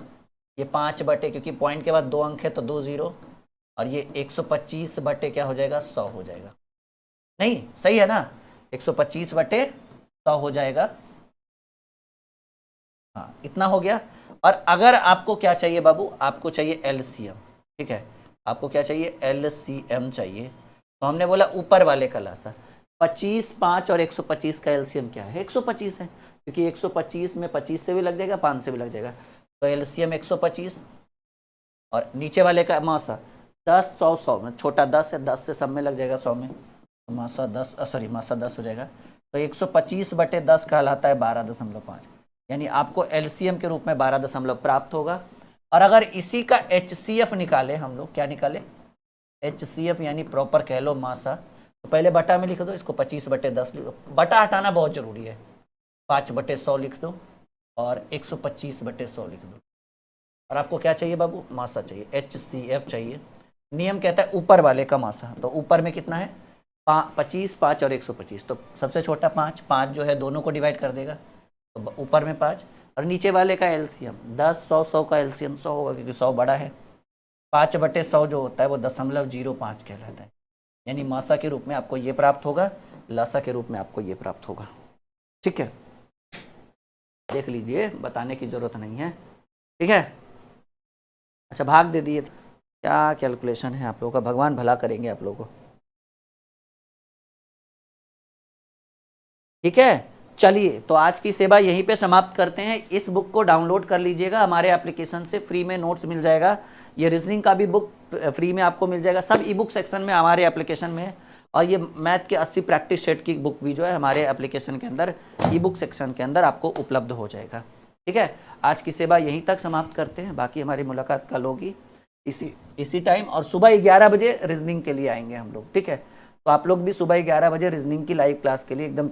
ये 5 क्योंकि पॉइंट के बाद 2 अंक है तो 2 0, और ये 125 क्या हो जाएगा, 100 हो जाएगा। नहीं सही है ना, 125/100 हो जाएगा, हाँ इतना हो गया। और अगर आपको क्या चाहिए बाबू, आपको चाहिए एलसीएम, ठीक है, आपको क्या चाहिए, एलसीएम चाहिए। तो हमने बोला ऊपर वाले का लासा, 25, 5 और 125 का एलसीएम क्या है, 125 है, क्योंकि 125 में 25 से भी लग जाएगा, 5 से भी लग जाएगा, तो एलसीएम 125। और नीचे वाले का मासा 10 100 100 में छोटा 10 है, 10 से सब में लग जाएगा 100 में, तो मासा 10 मासा 10 हो जाएगा। तो 125/10 कहलाता है 12.5, यानी आपको एलसीएम के रूप में 12 प्राप्त होगा। और अगर इसी का एचसीएफ निकाले हम लोग, क्या निकाले, एचसीएफ यानी प्रॉपर कह लो मासा, तो पहले बटा में लिख दो, इसको 25/10 लिख दो, बटा हटाना बहुत जरूरी है, 5/100 लिख दो और 125/100 लिख दो। और आपको क्या चाहिए बाबू, मासा चाहिए, एचसीएफ चाहिए। नियम कहता है ऊपर वाले का मासा, तो ऊपर में कितना है, 25, 5 और 125, तो सबसे छोटा 5 जो है दोनों को डिवाइड कर देगा, तो ऊपर में 5, और नीचे वाले का एलसीएम 10 100 100 का एलसीएम 100 होगा, क्योंकि 100 बड़ा है। 5/100 जो होता है वो 0.05 कहलाता है, यानी मासा के रूप में आपको ये प्राप्त होगा, लासा के रूप में आपको ये प्राप्त होगा, ठीक है। देख लीजिए, बताने की जरूरत नहीं है, ठीक है। अच्छा भाग दे दिए, क्या कैलकुलेशन है आप लोगों का, भगवान भला करेंगे आप लोगों को, ठीक है। चलिए तो आज की सेवा यहीं पे समाप्त करते हैं। इस बुक को डाउनलोड कर लीजिएगा, हमारे एप्लीकेशन से फ्री में नोट्स मिल जाएगा। ये रीजनिंग का भी बुक फ्री में आपको मिल जाएगा, सब ई बुक सेक्शन में हमारे एप्लीकेशन में है। और ये मैथ के 80 प्रैक्टिस सेट की बुक भी जो है हमारे एप्लीकेशन के अंदर ई बुक सेक्शन के अंदर आपको उपलब्ध हो जाएगा, ठीक है। आज की सेवा यहीं तक समाप्त करते हैं, बाकी हमारी मुलाकात कल होगी इसी टाइम, और सुबह 11 बजे रीजनिंग के लिए आएंगे हम लोग, ठीक है। तो आप लोग भी सुबह 11 बजे रीजनिंग की लाइव क्लास के लिए एकदम